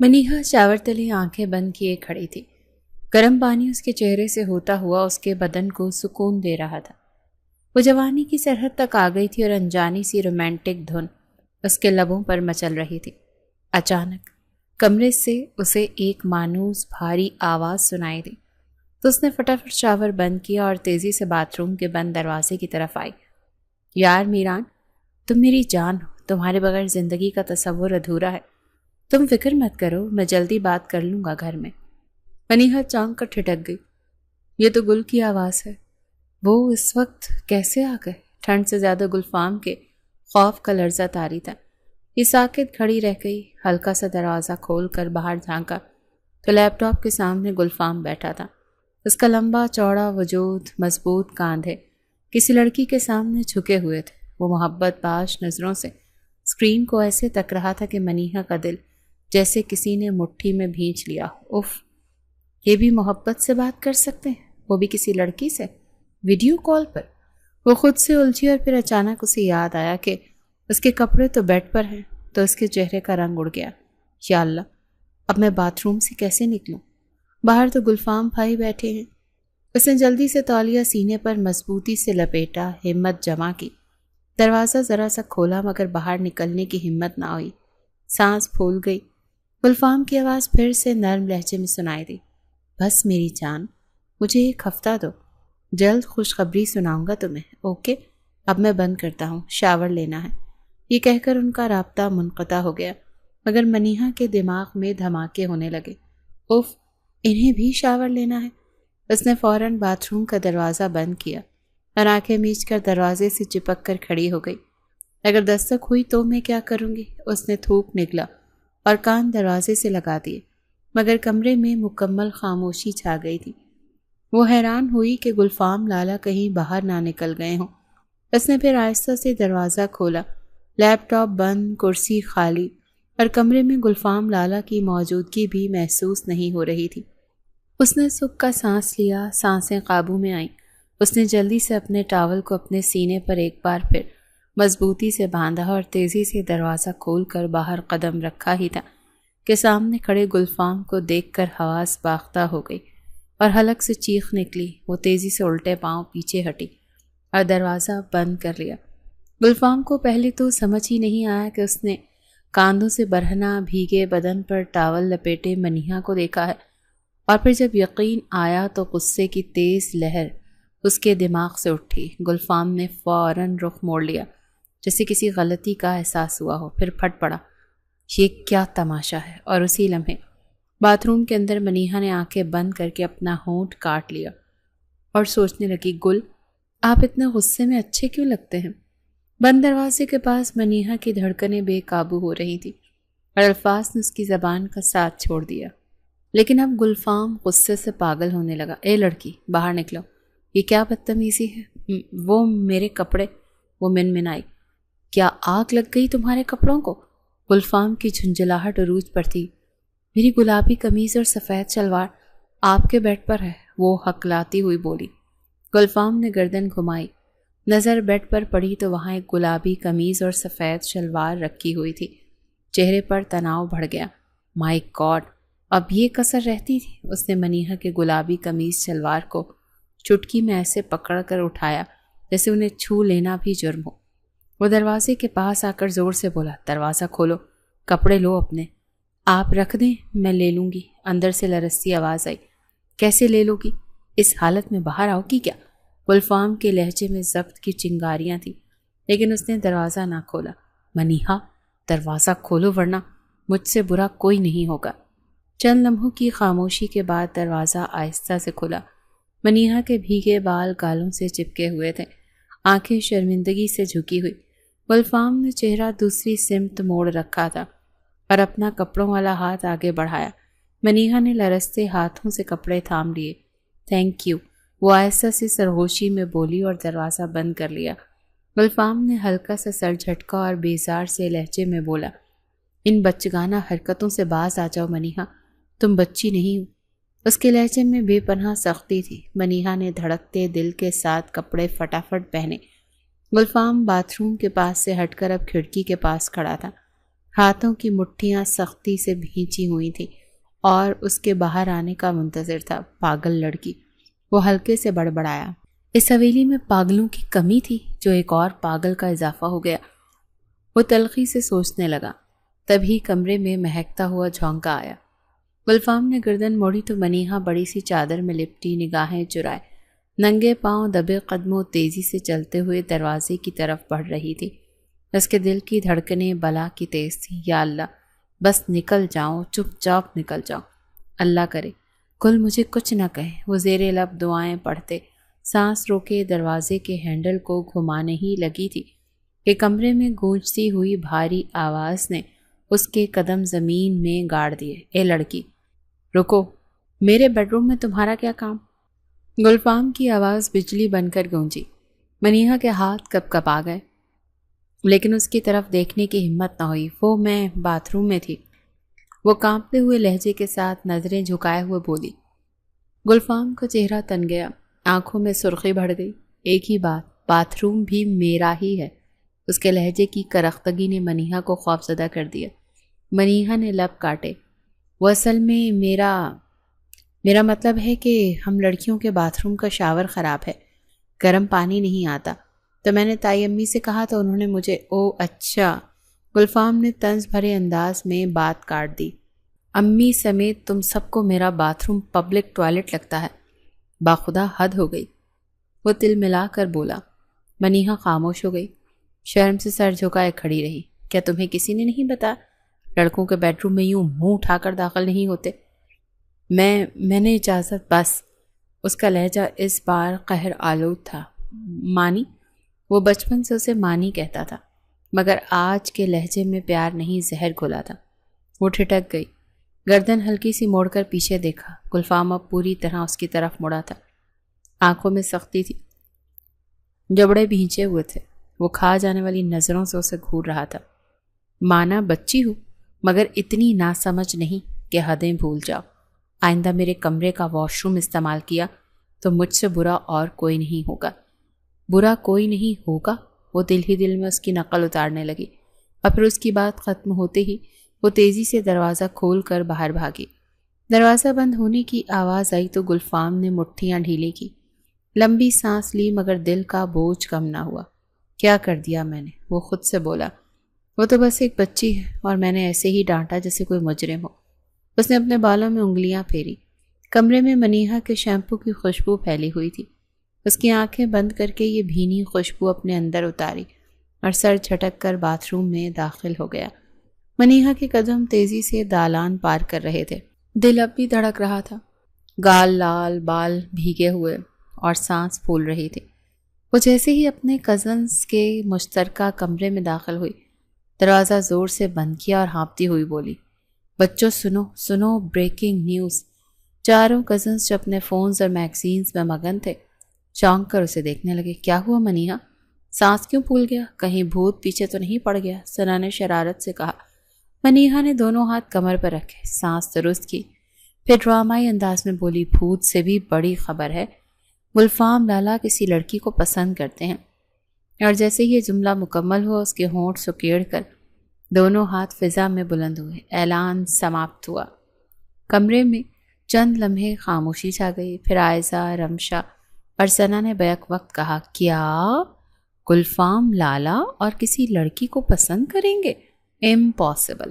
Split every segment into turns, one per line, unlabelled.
منیہا shower تلے آنکھیں بند کیے کھڑی تھی۔ گرم پانی اس کے چہرے سے ہوتا ہوا اس کے بدن کو سکون دے رہا تھا۔ وہ جوانی کی سرحد تک آ گئی تھی اور انجانی سی رومانٹک دھن اس کے لبوں پر مچل رہی تھی۔ اچانک کمرے سے اسے ایک مانوس بھاری آواز سنائی دی تو اس نے فٹافٹ شاور بند کیا اور تیزی سے باتھ روم کے بند دروازے کی طرف آئی۔ یار میران، تم میری جان ہو، تمہارے بغیر زندگی کا تصور ادھورا ہے۔ تم فکر مت کرو، میں جلدی بات کر لوں گا گھر میں۔ منیہا چونک کر ٹھٹک گئی۔ یہ تو گل کی آواز ہے۔ وہ اس وقت کیسے آ گئے؟ ٹھنڈ سے زیادہ گلفام کے خوف کا لرزہ طاری تھا۔ یہ ساکت کھڑی رہ گئی، ہلکا سا دروازہ کھول کر باہر جھانکا تو لیپ ٹاپ کے سامنے گلفام بیٹھا تھا۔ اس کا لمبا چوڑا وجود، مضبوط کاندھے کسی لڑکی کے سامنے جھکے ہوئے تھے۔ وہ محبت باش نظروں سے اسکرین کو ایسے تک رہا تھا کہ منیہا کا دل جیسے کسی نے مٹھی میں بھینچ لیا۔ اف، یہ بھی محبت سے بات کر سکتے ہیں، وہ بھی کسی لڑکی سے ویڈیو کال پر۔ وہ خود سے الجھی اور پھر اچانک اسے یاد آیا کہ اس کے کپڑے تو بیڈ پر ہیں، تو اس کے چہرے کا رنگ اڑ گیا۔ یا اللہ، اب میں باتھ روم سے کیسے نکلوں؟ باہر تو گلفام بھائی بیٹھے ہیں۔ اس نے جلدی سے تولیہ سینے پر مضبوطی سے لپیٹا، ہمت جمع کی۔ دروازہ ذرا سا کھولا مگر باہر نکلنے کی ہمت نہ ہوئی۔ سانس پھول گئی۔ گلفام کی آواز پھر سے نرم لہجے میں سنائی دی۔ بس میری جان، مجھے ایک ہفتہ دو، جلد خوشخبری سناؤں گا تمہیں، اوکے؟ اب میں بند کرتا ہوں، شاور لینا ہے۔ یہ کہہ کر ان کا رابطہ منقطع ہو گیا، مگر منیہا کے دماغ میں دھماکے ہونے لگے۔ اف، انہیں بھی شاور لینا ہے۔ اس نے فوراً باتھ روم کا دروازہ بند کیا اور آنکھیں میچ کر دروازے سے چپک کر کھڑی ہو گئی۔ اگر دستک ہوئی تو میں کیا کروں گی؟ اس نے تھوک نگلا اور کان دروازے سے لگا دیے، مگر کمرے میں مکمل خاموشی چھا گئی تھی۔ وہ حیران ہوئی کہ گلفام لالا کہیں باہر نہ نکل گئے ہوں۔ اس نے پھر آہستہ سے دروازہ کھولا۔ لیپ ٹاپ بند، کرسی خالی اور کمرے میں گلفام لالا کی موجودگی بھی محسوس نہیں ہو رہی تھی۔ اس نے سکھ کا سانس لیا، سانسیں قابو میں آئیں۔ اس نے جلدی سے اپنے ٹاول کو اپنے سینے پر ایک بار پھر مضبوطی سے باندھا اور تیزی سے دروازہ کھول کر باہر قدم رکھا ہی تھا کہ سامنے کھڑے گلفام کو دیکھ کر حواس باختہ ہو گئی اور حلق سے چیخ نکلی۔ وہ تیزی سے الٹے پاؤں پیچھے ہٹی اور دروازہ بند کر لیا۔ گلفام کو پہلے تو سمجھ ہی نہیں آیا کہ اس نے کاندھوں سے برہنہ بھیگے بدن پر ٹاول لپیٹے منیہا کو دیکھا ہے، اور پھر جب یقین آیا تو غصے کی تیز لہر اس کے دماغ سے اٹھی۔ گلفام نے فوراً رخ موڑ لیا، جیسے کسی غلطی کا احساس ہوا ہو، پھر پھٹ پڑا۔ یہ کیا تماشا ہے؟ اور اسی لمحے باتھ روم کے اندر منیہا نے آنکھیں بند کر کے اپنا ہونٹ کاٹ لیا اور سوچنے لگی، گل، آپ اتنے غصے میں اچھے کیوں لگتے ہیں؟ بند دروازے کے پاس منیہا کی دھڑکنیں بے قابو ہو رہی تھی اور الفاظ نے اس کی زبان کا ساتھ چھوڑ دیا۔ لیکن اب گلفام غصے سے پاگل ہونے لگا۔ اے لڑکی، باہر نکلو، یہ کیا بدتمیزی ہے؟ وہ میرے کپڑے، وہ منمنائی۔ کیا آگ لگ گئی تمہارے کپڑوں کو؟ گلفام کی جھنجھلاہٹ عروج پر تھی۔ میری گلابی قمیض اور سفید شلوار آپ کے بیڈ پر ہے، وہ ہکلاتی ہوئی بولی۔ گلفام نے گردن گھمائی، نظر بیڈ پر پڑی تو وہاں ایک گلابی قمیض اور سفید شلوار رکھی ہوئی تھی۔ چہرے پر تناؤ بڑھ گیا۔ مائی گاڈ، اب یہ کسر رہتی تھی۔ اس نے منیہا کے گلابی قمیض شلوار کو چٹکی میں ایسے پکڑ کر اٹھایا جیسے انہیں چھو لینا بھی جرم ہو۔ وہ دروازے کے پاس آ کر زور سے بولا، دروازہ کھولو، کپڑے لو اپنے۔ آپ رکھ دیں، میں لے لوں گی۔ اندر سے لرزتی آواز آئی، کیسے لے لو گی؟ اس حالت میں باہر آؤ گی کیا؟ گلفام کے لہجے میں ضبط کی چنگاریاں تھیں، لیکن اس نے دروازہ نہ کھولا۔ منیہا، دروازہ کھولو ورنہ مجھ سے برا کوئی نہیں ہوگا۔ چند لمحوں کی خاموشی کے بعد دروازہ آہستہ سے کھلا۔ منیہا کے بھیگے بال گالوں سے چپکے ہوئے تھے، آنکھیں شرمندگی سے جھکی ہوئی۔ گلفام نے چہرہ دوسری سمت موڑ رکھا تھا اور اپنا کپڑوں والا ہاتھ آگے بڑھایا۔ منیہا نے لرزتے ہاتھوں سے کپڑے تھام لیے۔ تھینک یو، وہ آہستہ سے سرگوشی میں بولی اور دروازہ بند کر لیا۔ گلفام نے ہلکا سا سر جھٹکا اور بیزار سے لہجے میں بولا، ان بچگانہ حرکتوں سے باز آ جاؤ منیہا، تم بچی نہیں ہو۔ اس کے لہجے میں بے پناہ سختی تھی۔ منیہا نے دھڑکتے دل کے ساتھ کپڑے فٹافٹ پہنے۔ گلفام باتھ روم کے پاس سے ہٹ کر اب کھڑکی کے پاس کھڑا تھا۔ ہاتھوں کی مٹھیاں سختی سے بھینچی ہوئی تھیں اور اس کے باہر آنے کا منتظر تھا۔ پاگل لڑکی، وہ ہلکے سے بڑبڑایا۔ اس حویلی میں پاگلوں کی کمی تھی جو ایک اور پاگل کا اضافہ ہو گیا۔ وہ تلخی سے سوچنے لگا، تبھی کمرے میں مہکتا ہوا جھونکا آیا۔ گلفام نے گردن موڑی تو منیہا بڑی سی چادر میں لپٹی نگاہیں چرائے ننگے پاؤں دبے قدموں تیزی سے چلتے ہوئے دروازے کی طرف بڑھ رہی تھی۔ اس کے دل کی دھڑکنیں بلا کی تیز تھی۔ یا اللہ، بس نکل جاؤں، چپ چاپ نکل جاؤں، اللہ کرے کل مجھے کچھ نہ کہے۔ وہ زیر لب دعائیں پڑھتے سانس روکے دروازے کے ہینڈل کو گھمانے ہی لگی تھی کہ کمرے میں گونجتی ہوئی بھاری آواز نے اس کے قدم زمین میں گاڑ دیے۔ اے لڑکی، رکو، میرے بیڈ روم میں تمہارا کیا کام؟ گلفام کی آواز بجلی بن کر گونجی۔ منیہا کے ہاتھ کپ کپ آ گئے، لیکن اس کی طرف دیکھنے کی ہمت نہ ہوئی۔ وہ میں باتھ روم میں تھی، وہ کانپتے ہوئے لہجے کے ساتھ نظریں جھکائے ہوئے بولی۔ گلفام کا چہرہ تن گیا، آنکھوں میں سرخی بڑھ گئی۔ ایک ہی بات، باتھ روم بھی میرا ہی ہے۔ اس کے لہجے کی کرختگی نے منیہا کو خوفزدہ کر دیا۔ منیہا نے لب کاٹے۔ وہ اصل میں میرا مطلب ہے کہ ہم لڑکیوں کے باتھ روم کا شاور خراب ہے، گرم پانی نہیں آتا، تو میں نے تائی امی سے کہا تو انہوں نے مجھے او اچھا۔ گلفام نے طنز بھرے انداز میں بات کاٹ دی۔ امی سمیت تم سب کو میرا باتھ روم پبلک ٹوائلٹ لگتا ہے، باخدا حد ہو گئی۔ وہ تل ملا کر بولا۔ منیہا خاموش ہو گئی، شرم سے سر جھکائے کھڑی رہی۔ کیا تمہیں کسی نے نہیں بتایا لڑکوں کے بیڈ روم میں یوں منہ اٹھا کر داخل نہیں ہوتے؟ میں نے اجازت۔ بس۔ اس کا لہجہ اس بار قہر آلود تھا۔ مانی؟ وہ بچپن سے اسے مانی کہتا تھا، مگر آج کے لہجے میں پیار نہیں زہر گھولا تھا۔ وہ ٹھٹک گئی، گردن ہلکی سی موڑ کر پیچھے دیکھا۔ گلفام اب پوری طرح اس کی طرف مڑا تھا، آنکھوں میں سختی تھی، جبڑے بھینچے ہوئے تھے۔ وہ کھا جانے والی نظروں سے اسے گھور رہا تھا۔ مانا بچی ہوں، مگر اتنی ناسمجھ نہیں کہ حدیں بھول جاؤ۔ آئندہ میرے کمرے کا واش روم استعمال کیا تو مجھ سے برا اور کوئی نہیں ہوگا۔ برا کوئی نہیں ہوگا؟ وہ دل ہی دل میں اس کی نقل اتارنے لگی، اور پھر اس کی بات ختم ہوتے ہی وہ تیزی سے دروازہ کھول کر باہر بھاگی۔ دروازہ بند ہونے کی آواز آئی تو گلفام نے مٹھیاں ڈھیلی کی، لمبی سانس لی، مگر دل کا بوجھ کم نہ ہوا۔ کیا کر دیا میں نے؟ وہ خود سے بولا۔ وہ تو بس ایک بچی ہے اور میں نے ایسے ہی ڈانٹا جیسے کوئی مجرم ہو۔ اس نے اپنے بالوں میں انگلیاں پھیری۔ کمرے میں منیہا کے شیمپو کی خوشبو پھیلی ہوئی تھی۔ اس کی آنکھیں بند کر کے یہ بھینی خوشبو اپنے اندر اتاری اور سر جھٹک کر باتھ روم میں داخل ہو گیا۔ منیہا کے قدم تیزی سے دالان پار کر رہے تھے، دل اب بھی دھڑک رہا تھا، گال لال، بال بھیگے ہوئے اور سانس پھول رہی تھی۔ وہ جیسے ہی اپنے کزنز کے مشترکہ کمرے میں داخل ہوئی، دروازہ زور سے بند کیا اور ہانپتی ہوئی بولی، بچوں سنو بریکنگ نیوز۔ چاروں کزنز جو اپنے فونز اور میگزینز میں مگن تھے چونک کر اسے دیکھنے لگے۔ کیا ہوا منیہا؟ سانس کیوں پھول گیا؟ کہیں بھوت پیچھے تو نہیں پڑ گیا؟ ثنا نے شرارت سے کہا۔ منیہا نے دونوں ہاتھ کمر پر رکھے، سانس درست کی، پھر ڈرامائی انداز میں بولی، بھوت سے بھی بڑی خبر ہے، گلفام لالا کسی لڑکی کو پسند کرتے ہیں۔ اور جیسے یہ جملہ مکمل ہوا، اس کے ہونٹ سکیڑ کر دونوں ہاتھ فضا میں بلند ہوئے۔ اعلان سماپت ہوا۔ کمرے میں چند لمحے خاموشی چھا گئی، پھر عائزہ، رمشا اور ثنا نے بیک وقت کہا، کیا گلفام لالا اور کسی لڑکی کو پسند کریں گے؟ امپاسبل۔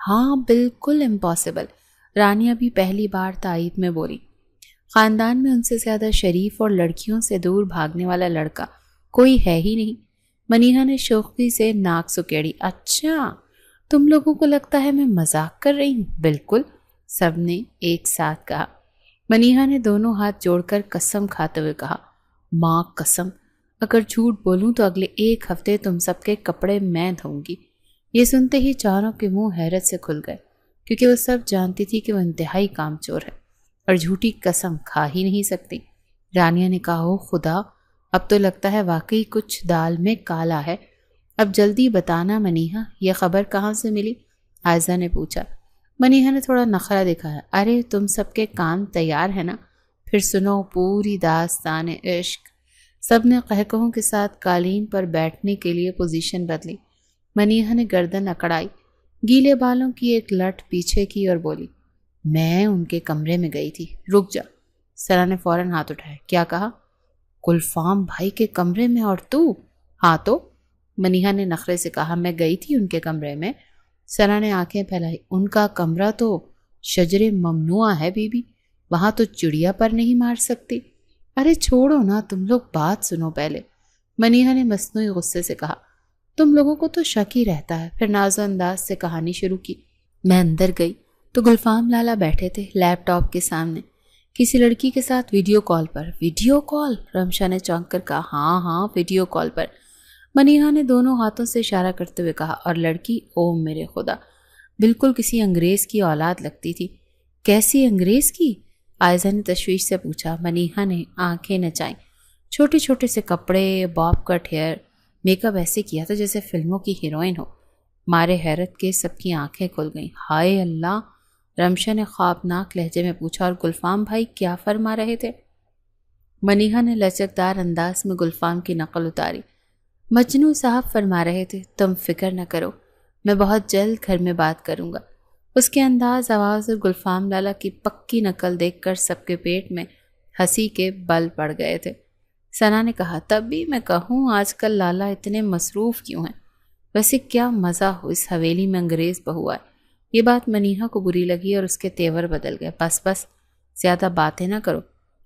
ہاں بالکل امپاسبل، رانیہ بھی پہلی بار تائید میں بولی۔ خاندان میں ان سے زیادہ شریف اور لڑکیوں سے دور بھاگنے والا لڑکا کوئی ہے ہی نہیں۔ منیہا نے شوخی سے ناک سکیڑی۔ اچھا، تم لوگوں کو لگتا ہے میں مذاق کر رہی ہوں؟ بالکل، سب نے ایک ساتھ کہا۔ منیہا نے دونوں ہاتھ جوڑ کر قسم کھاتے ہوئے کہا، ماں قسم، اگر جھوٹ بولوں تو اگلے ایک ہفتے تم سب کے کپڑے میں دھوں گی۔ یہ سنتے ہی چاروں کے منہ حیرت سے کھل گئے، کیونکہ وہ سب جانتی تھی کہ وہ انتہائی کام چور ہے اور جھوٹی قسم کھا ہی نہیں سکتی۔ رانیہ نے کہا، او خدا، اب تو لگتا ہے واقعی کچھ دال میں کالا ہے۔ اب جلدی بتانا منیہا، یہ خبر کہاں سے ملی؟ عائزہ نے پوچھا۔ منیہا نے تھوڑا نخرہ دکھایا۔ ارے تم سب کے کان تیار ہے نا؟ پھر سنو پوری داستان عشق۔ سب نے قہقہوں کے ساتھ قالین پر بیٹھنے کے لیے پوزیشن بدلی۔ منیہا نے گردن اکڑائی۔ گیلے بالوں کی ایک لٹ پیچھے کی اور بولی، میں ان کے کمرے میں گئی تھی۔ رک جا، سنا نے فوراً ہاتھ اٹھایا۔ کیا کہا؟ گلفام بھائی کے کمرے میں اور تو؟ ہاں تو؟ منیہا نے نخرے سے کہا۔ میں گئی تھی ان کے کمرے میں۔ سنا نے آنکھیں پھیلائی۔ ان کا کمرہ تو شجر ممنوع ہے بی بی، وہاں تو چڑیا پر نہیں مار سکتی۔ ارے چھوڑو نا، تم لوگ بات سنو پہلے، منیہا نے مصنوعی غصے سے کہا۔ تم لوگوں کو تو شک ہی رہتا ہے۔ پھر ناز و انداز سے کہانی شروع کی۔ میں اندر گئی تو گلفام لالا بیٹھے تھے لیپ ٹاپ کے سامنے، کسی لڑکی کے ساتھ ویڈیو کال پر۔ Video call? رمشا نے چونک کر کہا۔ ہاں ہاں ویڈیو کال پر، منیہا نے دونوں ہاتھوں سے اشارہ کرتے ہوئے کہا۔ اور لڑکی، او میرے خدا، بالکل کسی انگریز کی اولاد لگتی تھی۔ کیسی انگریز کی؟ آئزہ نے تشویش سے پوچھا۔ منیہا نے آنکھیں نچائیں۔ چھوٹے چھوٹے سے کپڑے، باب کٹ ہیئر، میک اپ ایسے کیا تھا جیسے فلموں کی ہیروئن ہو۔ مارے حیرت کے سب کی آنکھیں کھل گئیں۔ ہائے اللہ، رمشا نے خوابناک لہجے میں پوچھا۔ اور گلفام بھائی کیا فرما رہے تھے؟ منیہا نے لچکدار انداز میں گلفام کی نقل اتاری۔ مجنوں صاحب فرما رہے تھے، تم فکر نہ کرو، میں بہت جلد گھر میں بات کروں گا۔ اس کے انداز، آواز اور گلفام لالا کی پکی نقل دیکھ کر سب کے پیٹ میں ہنسی کے بل پڑ گئے تھے۔ سنا نے کہا، تب بھی میں کہوں آج کل لالا اتنے مصروف کیوں ہیں؟ ویسے کیا مزہ ہو اس حویلی میں انگریز بہو آئے۔ یہ بات منیہا کو بری لگی اور اس کے تیور بدل گئے۔ بس بس، زیادہ باتیں نہ کرو،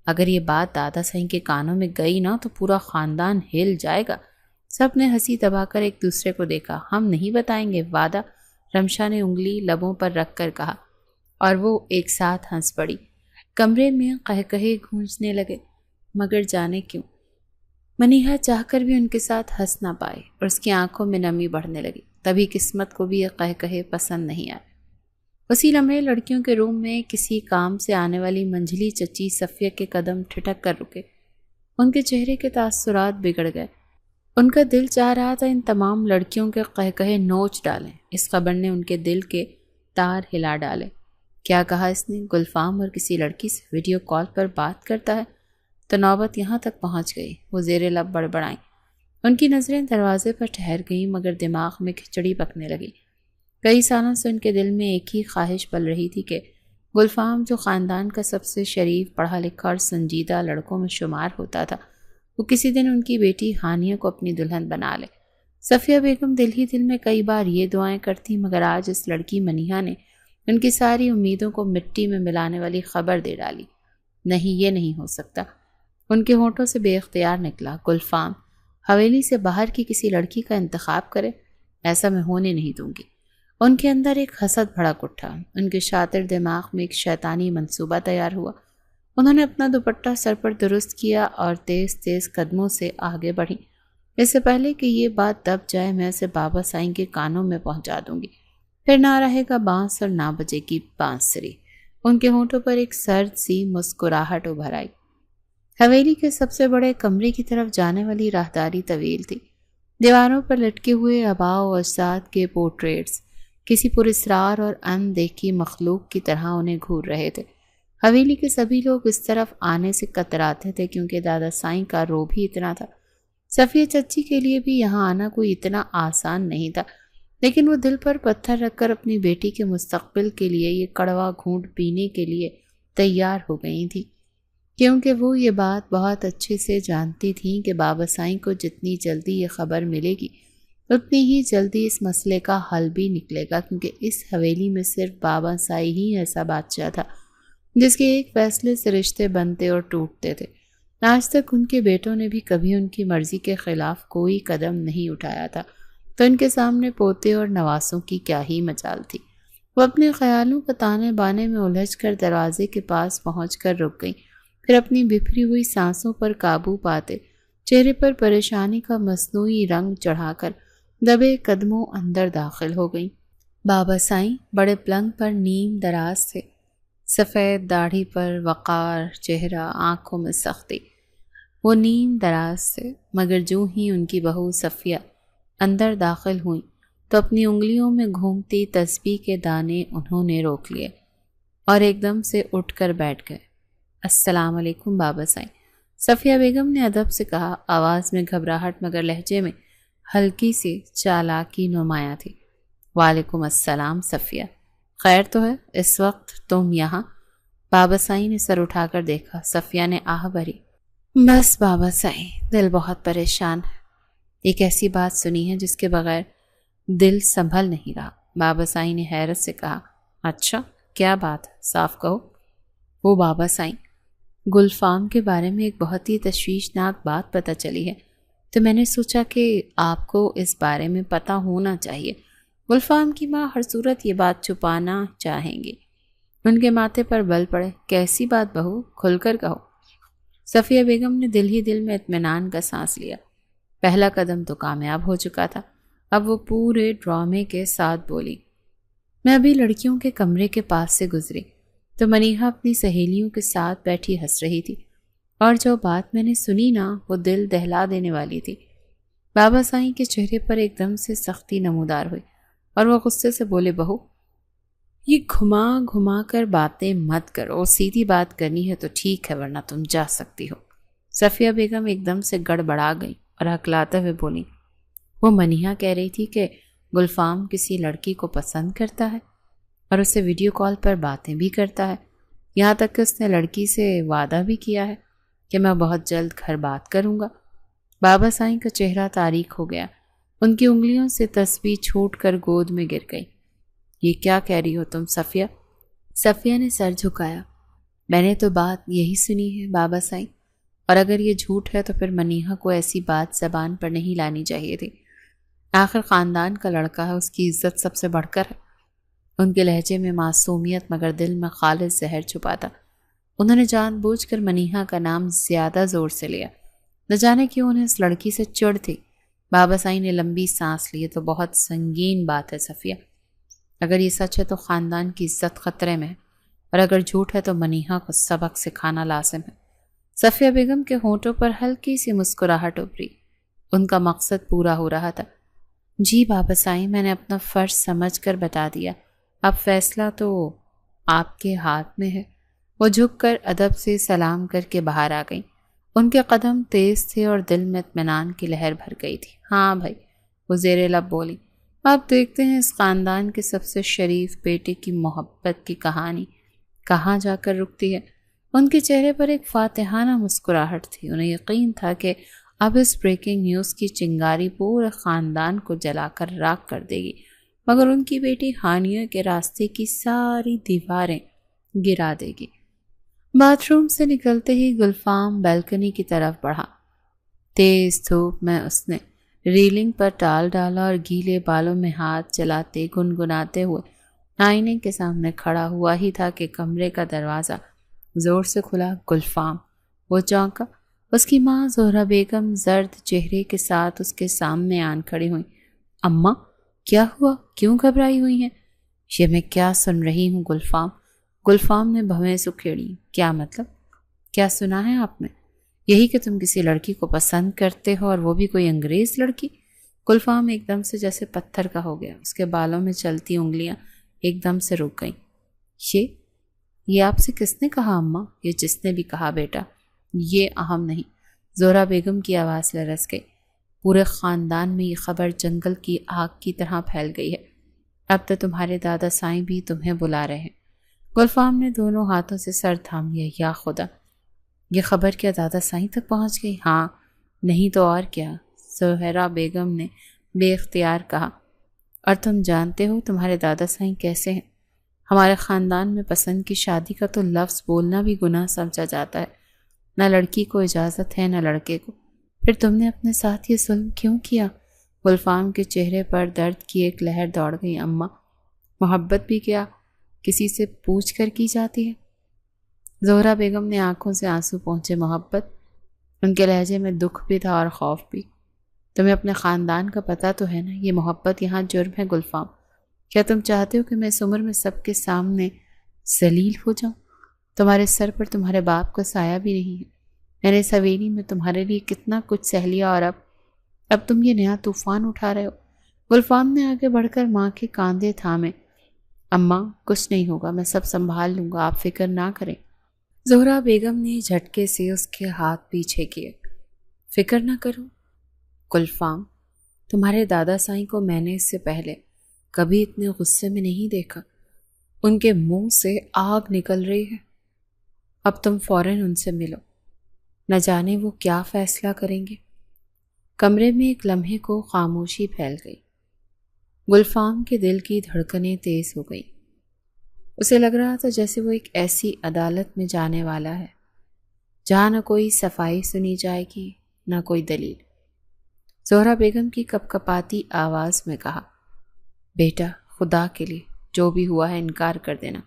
اگر یہ بات دادا صاحب کے کانوں میں گئی نا تو پورا خاندان ہل جائے گا۔ سب نے ہنسی دبا کر ایک دوسرے کو دیکھا۔ ہم نہیں بتائیں گے، وعدہ، رمشا نے انگلی لبوں پر رکھ کر کہا، اور وہ ایک ساتھ ہنس پڑی۔ کمرے میں قہقہے گونجنے لگے، مگر جانے کیوں منیہا چاہ کر بھی ان کے ساتھ ہنس نہ پائے اور اس کی آنکھوں میں نمی بڑھنے لگی۔ تبھی قسمت کو بھی یہ قہقہے پسند نہیں آئے۔ اسی لمحے لڑکیوں کے روم میں کسی کام سے آنے والی منجلی چچی صفیہ کے قدم ٹھٹک کر رکے۔ ان کے چہرے کے تاثرات بگڑ گئے۔ ان کا دل چاہ رہا تھا ان تمام لڑکیوں کے قہقہے نوچ ڈالیں۔ اس خبر نے ان کے دل کے تار ہلا ڈالے۔ کیا کہا اس نے؟ گلفام اور کسی لڑکی سے ویڈیو کال پر بات کرتا ہے؟ تو نوبت یہاں تک پہنچ گئی۔ وہ زیر لب بڑبڑائیں۔ ان کی نظریں دروازے پر ٹھہر گئیں، مگر دماغ میں کھچڑی پکنے لگی۔ کئی سالوں سے ان کے دل میں ایک ہی خواہش پل رہی تھی کہ گلفام، جو خاندان کا سب سے شریف، پڑھا لکھا اور سنجیدہ لڑکوں میں شمار ہوتا تھا، وہ کسی دن ان کی بیٹی ہانیہ کو اپنی دلہن بنا لے۔ صفیہ بیگم دل ہی دل میں کئی بار یہ دعائیں کرتی، مگر آج اس لڑکی منیہا نے ان کی ساری امیدوں کو مٹی میں ملانے والی خبر دے ڈالی۔ نہیں، یہ نہیں ہو سکتا۔ ان کے ہونٹوں سے بے اختیار نکلا، گلفام حویلی سے باہر کی کسی لڑکی کا انتخاب کرے؟ ایسا میں ہونے نہیں دوں گی۔ ان کے اندر ایک حسد بھڑک اٹھا۔ ان کے شاطر دماغ میں ایک شیطانی منصوبہ تیار ہوا۔ انہوں نے اپنا دوپٹہ سر پر درست کیا اور تیز تیز قدموں سے آگے بڑھی۔ اس سے پہلے کہ یہ بات دب جائے، میں اسے بابا سائیں کے کانوں میں پہنچا دوں گی، پھر نہ رہے گا بانس اور نہ بجے گی بانسری۔ ان کے ہونٹوں پر ایک سرد سی مسکراہٹ ابھر آئی۔ حویلی کے سب سے بڑے کمرے کی طرف جانے والی راہداری طویل تھی۔ دیواروں پر لٹکے ہوئے آباء و اجداد کے پورٹریٹس کسی پراسرار اور اندیکھی مخلوق کی طرح انہیں گھور رہے تھے۔ حویلی کے سبھی لوگ اس طرف آنے سے کتراتے تھے کیونکہ دادا سائیں کا روب ہی اتنا تھا۔ صفیہ چچی کے لیے بھی یہاں آنا کوئی اتنا آسان نہیں تھا، لیکن وہ دل پر پتھر رکھ کر اپنی بیٹی کے مستقبل کے لیے یہ کڑوا گھونٹ پینے کے لیے تیار ہو گئی تھی، کیونکہ وہ یہ بات بہت اچھے سے جانتی تھیں کہ بابا سائیں کو جتنی جلدی یہ خبر ملے گی اتنی ہی جلدی اس مسئلے کا حل بھی نکلے گا، کیونکہ اس حویلی میں صرف بابا سائیں ہی ایسا بادشاہ تھا جس کے ایک فیصلے سے رشتے بنتے اور ٹوٹتے تھے۔ آج تک ان کے بیٹوں نے بھی کبھی ان کی مرضی کے خلاف کوئی قدم نہیں اٹھایا تھا، تو ان کے سامنے پوتے اور نواسوں کی کیا ہی مجال تھی۔ وہ اپنے خیالوں کا تانے بانے میں الجھ کر دروازے کے پاس پہنچ کر رک گئیں، پھر اپنی بکھری ہوئی سانسوں پر قابو پاتے چہرے پر پریشانی کا مصنوعی رنگ چڑھا کر دبے قدموں اندر داخل ہو گئیں۔ بابا سائیں بڑے پلنگ پر نیم دراز تھے، سفید داڑھی پر وقار چہرہ، آنکھوں میں سختی۔ وہ نیم دراز تھے، مگر جو ہی ان کی بہو صفیہ اندر داخل ہوئیں تو اپنی انگلیوں میں گھومتی تسبیح کے دانے انہوں نے روک لیے اور ایک دم سے اٹھ کر بیٹھ گئے۔ السلام علیکم بابا سائیں، صفیہ بیگم نے ادب سے کہا، آواز میں گھبراہٹ مگر لہجے میں ہلکی سی چالاکی نمایاں تھی۔ وعلیکم السلام صفیہ، خیر تو ہے؟ اس وقت تم یہاں؟ بابا سائی نے سر اٹھا کر دیکھا۔ صفیہ نے آہ بھری، بس بابا سائی، دل بہت پریشان ہے۔ ایک ایسی بات سنی ہے جس کے بغیر دل سنبھل نہیں رہا۔ بابا سائی نے حیرت سے کہا، اچھا کیا بات ہے، صاف کہو۔ وہ بابا سائی، گلفام کے بارے میں ایک بہت ہی تشویشناک بات پتہ چلی ہے، تو میں نے سوچا کہ آپ کو اس بارے میں پتہ ہونا چاہیے۔ گلفام کی ماں ہر صورت یہ بات چھپانا چاہیں گی۔ ان کے ماتھے پر بل پڑے۔ کیسی بات بہو، کھل کر کہو۔ صفیہ بیگم نے دل ہی دل میں اطمینان کا سانس لیا۔ پہلا قدم تو کامیاب ہو چکا تھا۔ اب وہ پورے ڈرامے کے ساتھ بولی، میں ابھی لڑکیوں کے کمرے کے پاس سے گزری تو منیہا اپنی سہیلیوں کے ساتھ بیٹھی ہنس رہی تھی، اور جو بات میں نے سنی نا وہ دل دہلا دینے والی تھی۔ بابا سائیں کے چہرے پر ایک دم سے سختی نمودار ہوئی اور وہ غصے سے بولے، بہو یہ گھما گھما کر باتیں مت کرو، سیدھی بات کرنی ہے تو ٹھیک ہے ورنہ تم جا سکتی ہو۔ صفیہ بیگم ایک دم سے گڑبڑا گئی اور ہکلاتے ہوئے بولی، وہ منیہا کہہ رہی تھی کہ گلفام کسی لڑکی کو پسند کرتا ہے اور اسے ویڈیو کال پر باتیں بھی کرتا ہے، یہاں تک کہ اس نے لڑکی سے وعدہ بھی کیا ہے کہ میں بہت جلد گھر بات کروں گا۔ بابا سائیں کا چہرہ تاریک ہو گیا، ان کی انگلیوں سے تسبیح چھوٹ کر گود میں گر گئی۔ یہ کیا کہہ رہی ہو تم صفیہ؟ صفیہ نے سر جھکایا، میں نے تو بات یہی سنی ہے بابا سائیں، اور اگر یہ جھوٹ ہے تو پھر منیہا کو ایسی بات زبان پر نہیں لانی چاہیے تھی۔ آخر خاندان کا لڑکا ہے، اس کی عزت سب سے بڑھ کر ہے۔ ان کے لہجے میں معصومیت مگر دل میں خالص زہر چھپا تھا۔ انہوں نے جان بوجھ کر منیہا کا نام زیادہ زور سے لیا، نہ جانے کیوں انہیں اس لڑکی سے چڑ تھی۔ بابا سائیں نے لمبی سانس لی، تو بہت سنگین بات ہے صفیہ، اگر یہ سچ ہے تو خاندان کی عزت خطرے میں ہے، اور اگر جھوٹ ہے تو منیہا کو سبق سکھانا لازم ہے۔ صفیہ بیگم کے ہونٹوں پر ہلکی سی مسکراہٹ ابھری، ان کا مقصد پورا ہو رہا تھا۔ جی بابا سائیں، میں نے اپنا فرض سمجھ کر بتا دیا، اب فیصلہ تو آپ کے ہاتھ میں ہے۔ وہ جھک کر ادب سے سلام کر کے باہر آ گئیں۔ ان کے قدم تیز تھے اور دل میں اطمینان کی لہر بھر گئی تھی۔ ہاں بھائی، وہ زیر لب بولی، آپ دیکھتے ہیں اس خاندان کے سب سے شریف بیٹے کی محبت کی کہانی کہاں جا کر رکتی ہے۔ ان کے چہرے پر ایک فاتحانہ مسکراہٹ تھی۔ انہیں یقین تھا کہ اب اس بریکنگ نیوز کی چنگاری پورے خاندان کو جلا کر راکھ کر دے گی، مگر ان کی بیٹی ہانیہ کے راستے کی ساری دیواریں گرا دے گی۔ باتھ روم سے نکلتے ہی گلفام بیلکنی کی طرف بڑھا۔ تیز دھوپ میں اس نے ریلنگ پر ٹال ڈالا اور گیلے بالوں میں ہاتھ چلاتے گنگناتے ہوئے آئینے کے سامنے کھڑا ہوا ہی تھا کہ کمرے کا دروازہ زور سے کھلا۔ گلفام، وہ چونکا۔ اس کی ماں زہرا بیگم زرد چہرے کے ساتھ اس کے سامنے آن کھڑی ہوئی۔ اماں، کیا ہوا؟ کیوں گھبرائی ہوئی ہیں؟ یہ میں کیا سن رہی ہوں گلفام؟ گلفام نے بھویں سکھیڑی۔ کیا مطلب؟ کیا سنا ہے آپ نے؟ یہی کہ تم کسی لڑکی کو پسند کرتے ہو، اور وہ بھی کوئی انگریز لڑکی۔ گلفام ایک دم سے جیسے پتھر کا ہو گیا، اس کے بالوں میں چلتی انگلیاں ایک دم سے رک گئیں۔ یہ آپ سے کس نے کہا اماں؟ یہ جس نے بھی کہا بیٹا، یہ اہم نہیں۔ زہرا بیگم کی آواز لرز گئی۔ پورے خاندان میں یہ خبر جنگل کی آگ کی طرح پھیل گئی ہے۔ اب تو تمہارے دادا سائیں بھی تمہیں بلا رہے ہیں۔ گلفام نے دونوں ہاتھوں سے سر تھام لیا۔ یا خدا، یہ خبر کیا دادا سائیں تک پہنچ گئی؟ ہاں، نہیں تو اور کیا، زہرا بیگم نے بے اختیار کہا۔ اور تم جانتے ہو تمہارے دادا سائیں کیسے ہیں؟ ہمارے خاندان میں پسند کی شادی کا تو لفظ بولنا بھی گناہ سمجھا جاتا ہے۔ نہ لڑکی کو اجازت ہے نہ لڑکے کو۔ پھر تم نے اپنے ساتھ یہ ظلم کیوں کیا؟ گلفام کے چہرے پر درد کی ایک لہر دوڑ گئی۔ اماں، محبت بھی کیا کسی سے پوچھ کر کی جاتی ہے؟ زہرا بیگم نے آنکھوں سے آنسو پہنچے۔ محبت؟ ان کے لہجے میں دکھ بھی تھا اور خوف بھی۔ تمہیں اپنے خاندان کا پتہ تو ہے نا، یہ محبت یہاں جرم ہے گلفام۔ کیا تم چاہتے ہو کہ میں اس عمر میں سب کے سامنے ذلیل ہو جاؤں؟ تمہارے سر پر تمہارے باپ کا سایہ بھی نہیں ہے۔ میں نے اس حویلی میں تمہارے لیے کتنا کچھ سہ لیا، اور اب تم یہ نیا طوفان اٹھا رہے ہو۔ گلفام نے آگے بڑھ کر ماں کے کاندھے تھامے۔ اماں، کچھ نہیں ہوگا، میں سب سنبھال لوں گا، آپ فکر نہ کریں۔ زہرا بیگم نے جھٹکے سے اس کے ہاتھ پیچھے کیے۔ فکر نہ کرو؟ گلفام، تمہارے دادا سائیں کو میں نے اس سے پہلے کبھی اتنے غصے میں نہیں دیکھا۔ ان کے منہ سے آگ نکل رہی ہے۔ اب تم فوراً ان سے ملو، نہ جانے وہ کیا فیصلہ کریں گے۔ کمرے میں ایک لمحے کو خاموشی پھیل گئی۔ گلفام کے دل کی دھڑکنیں تیز ہو گئی۔ اسے لگ رہا تھا جیسے وہ ایک ایسی عدالت میں جانے والا ہے جہاں نہ کوئی صفائی سنی جائے گی نہ کوئی دلیل۔ زہرا بیگم کی کپکپاتی آواز میں کہا، بیٹا خدا کے لیے جو بھی ہوا ہے انکار کر دینا،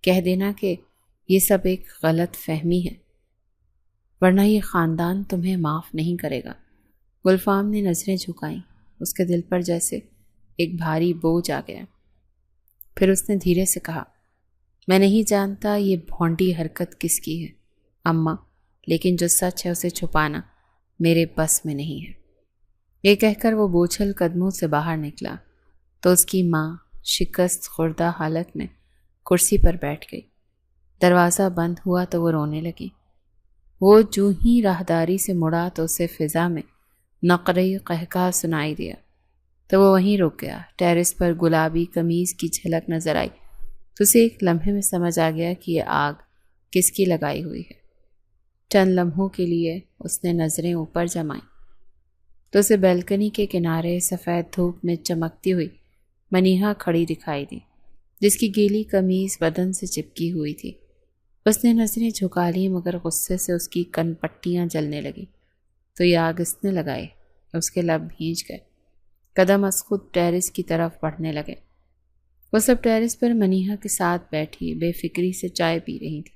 کہہ دینا کہ یہ سب ایک غلط فہمی ہے، ورنہ یہ خاندان تمہیں معاف نہیں کرے گا۔ گلفام نے نظریں جھکائیں، اس کے دل پر جیسے ایک بھاری بوجھ آ گیا۔ پھر اس نے دھیرے سے کہا، میں نہیں جانتا یہ بھونڈی حرکت کس کی ہے اماں، لیکن جو سچ ہے اسے چھپانا میرے بس میں نہیں ہے۔ یہ کہہ کر وہ بوجھل قدموں سے باہر نکلا تو اس کی ماں شکست خوردہ حالت میں کرسی پر بیٹھ گئی۔ دروازہ بند ہوا تو وہ رونے لگی۔ وہ جو ہی راہداری سے مڑا تو اسے فضا میں نقرئی قہقہ سنائی دیا تو وہ وہیں رک گیا۔ ٹیرس پر گلابی قمیض کی جھلک نظر آئی تو اسے ایک لمحے میں سمجھ آ گیا کہ یہ آگ کس کی لگائی ہوئی ہے۔ چند لمحوں کے لیے اس نے نظریں اوپر جمائیں تو اسے بیلکنی کے کنارے سفید دھوپ میں چمکتی ہوئی منیہا کھڑی دکھائی دی، جس کی گیلی قمیض بدن سے چپکی ہوئی تھی۔ اس نے نظریں جھکا لی مگر غصے سے اس کی کن پٹیاں جلنے لگیں۔ تو یہ آگ اس نے لگائی، اس کے لب بھیج گئے۔ قدم از خود ٹیرس کی طرف بڑھنے لگے۔ وہ سب ٹیرس پر منیہا کے ساتھ بیٹھی بے فکری سے چائے پی رہی تھی۔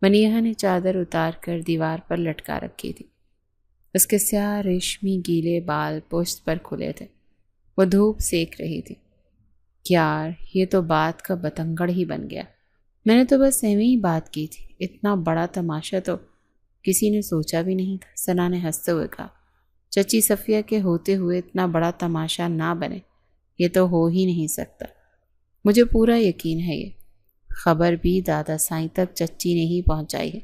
منیہا نے چادر اتار کر دیوار پر لٹکا رکھی تھی۔ اس کے سیاہ ریشمی گیلے بال پشت پر کھلے تھے۔ وہ دھوپ سیک رہی تھی۔ یار یہ تو بات کا بتنگڑ ہی بن گیا۔ میں نے تو بس ایویں ہی بات کی تھی، اتنا بڑا تماشا تو کسی نے سوچا بھی نہیں تھا۔ ثنا نے ہنستے ہوئے کہا، چچی صفیہ کے ہوتے ہوئے اتنا بڑا تماشا نہ بنے، یہ تو ہو ہی نہیں سکتا۔ مجھے پورا یقین ہے یہ خبر بھی دادا سائیں تک چچی نے ہی پہنچائی ہے۔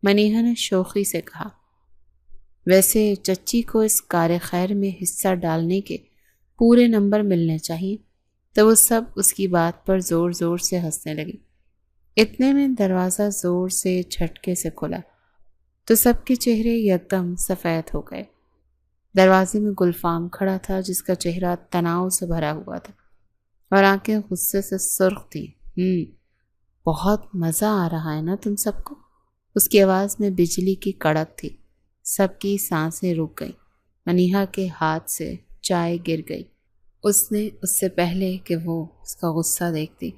منیہا نے شوخی سے کہا، ویسے چچی کو اس کار خیر میں حصہ ڈالنے کے پورے نمبر ملنے چاہیے۔ تو وہ سب اس کی بات پر زور زور سے ہنسنے لگی۔ اتنے میں دروازہ زور سے جھٹکے سے کھلا تو سب کے چہرے یکدم سفید ہو گئے۔ دروازے میں گلفام کھڑا تھا جس کا چہرہ تناؤ سے بھرا ہوا تھا اور آنکھیں غصے سے سرخ تھی۔ بہت مزہ آ رہا ہے نا تم سب کو؟ اس کی آواز میں بجلی کی کڑک تھی۔ سب کی سانسیں رک گئیں۔ منیہا کے ہاتھ سے چائے گر گئی۔ اس نے اس سے پہلے کہ وہ اس کا غصہ دیکھتی،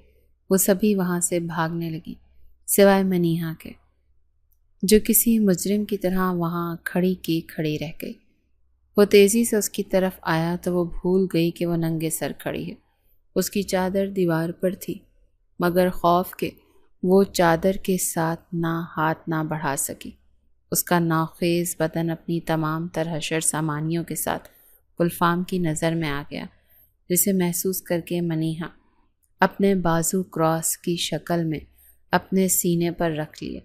وہ سبھی وہاں سے بھاگنے لگی سوائے منیہا کے، جو کسی مجرم کی طرح وہاں کھڑی کی کھڑی رہ گئی۔ وہ تیزی سے اس کی طرف آیا تو وہ بھول گئی کہ وہ ننگے سر کھڑی ہے۔ اس کی چادر دیوار پر تھی مگر خوف کے وہ چادر کے ساتھ ہاتھ نہ بڑھا سکی۔ اس کا ناخیز بدن اپنی تمام تر حشر سامانیوں کے ساتھ گلفام کی نظر میں آ گیا، جسے محسوس کر کے منیہا اپنے بازو کراس کی شکل میں اپنے سینے پر رکھ لیے۔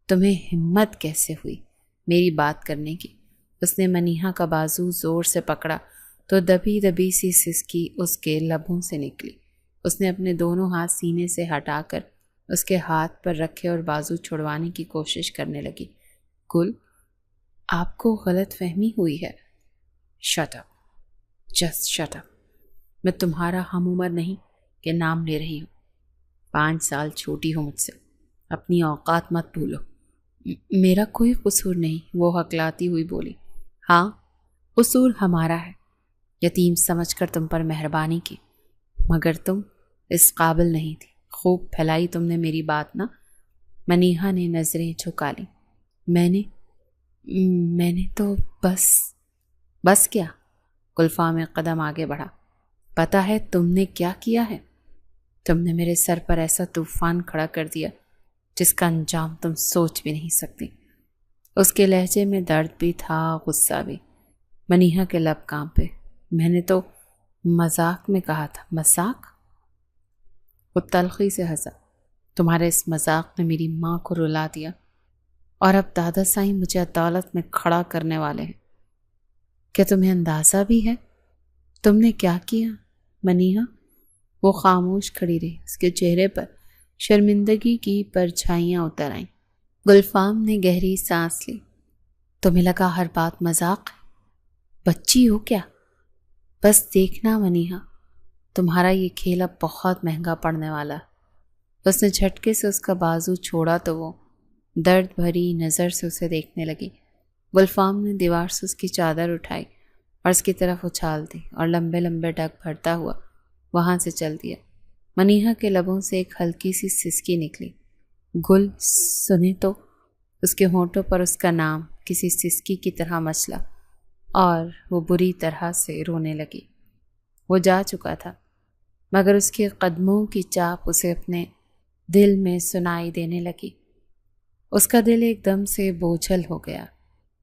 تمہیں ہمت کیسے ہوئی میری بات کرنے کی؟ اس نے منیہا کا بازو زور سے پکڑا تو دبی دبی سی سسکی اس کے لبوں سے نکلی۔ اس نے اپنے دونوں ہاتھ سینے سے ہٹا کر اس کے ہاتھ پر رکھے اور بازو چھڑوانے کی کوشش کرنے لگی۔ گل، آپ کو غلط فہمی ہوئی ہے۔ Shut up, just shut up. میں تمہارا ہم عمر نہیں کہ نام لے رہی ہوں۔ 5 سال چھوٹی ہو مجھ سے، اپنی اوقات مت بھولو۔ میرا کوئی قصور نہیں، وہ ہکلاتی ہوئی بولی۔ ہاں قصور ہمارا ہے، یتیم سمجھ کر تم پر مہربانی کی، مگر تم اس قابل نہیں تھی۔ خوب پھیلائی تم نے میری بات نا۔ منیہا نے نظریں جھکا لی۔ میں نے تو بس کیا؟ گلفام ایک قدم آگے بڑھا۔ پتا ہے تم نے کیا کیا ہے؟ تم نے میرے سر پر ایسا طوفان کھڑا کر دیا جس کا انجام تم سوچ بھی نہیں سکتی۔ اس کے لہجے میں درد بھی تھا، غصہ بھی۔ منیہا کے لب کانپے۔ میں نے تو مذاق میں کہا تھا۔ مذاق؟ وہ تلخی سے ہنسا۔ تمہارے اس مذاق نے میری ماں کو رلا دیا اور اب دادا سائیں مجھے عدالت میں کھڑا کرنے والے ہیں۔ کیا تمہیں اندازہ بھی ہے تم نے کیا کیا؟ منیہا؟ وہ خاموش کھڑی رہی، اس کے چہرے پر شرمندگی کی پرچھائیاں اتر آئیں۔ گلفام نے گہری سانس لی۔ تمہیں لگا ہر بات مذاق ہے؟ بچی ہو کیا؟ بس دیکھنا منیہا، تمہارا یہ کھیل اب بہت مہنگا پڑنے والا ہے۔ اس نے جھٹکے سے اس کا بازو چھوڑا تو وہ درد بھری نظر سے اسے دیکھنے لگی۔ گلفام نے دیوار سے اس کی چادر اٹھائی اور اس کی طرف اچھال دی اور لمبے لمبے ڈگ بھرتا ہوا وہاں سے چل دیا۔ منیہا کے لبوں سے ایک ہلکی سی سسکی نکلی۔ گل سنے تو؟ اس کے ہونٹوں پر اس کا نام کسی سسکی کی طرح مچلا اور وہ بری طرح سے رونے لگی۔ وہ جا چکا تھا، مگر اس کے قدموں کی چاپ اسے اپنے دل میں سنائی دینے لگی۔ اس کا دل ایک دم سے بوجھل ہو گیا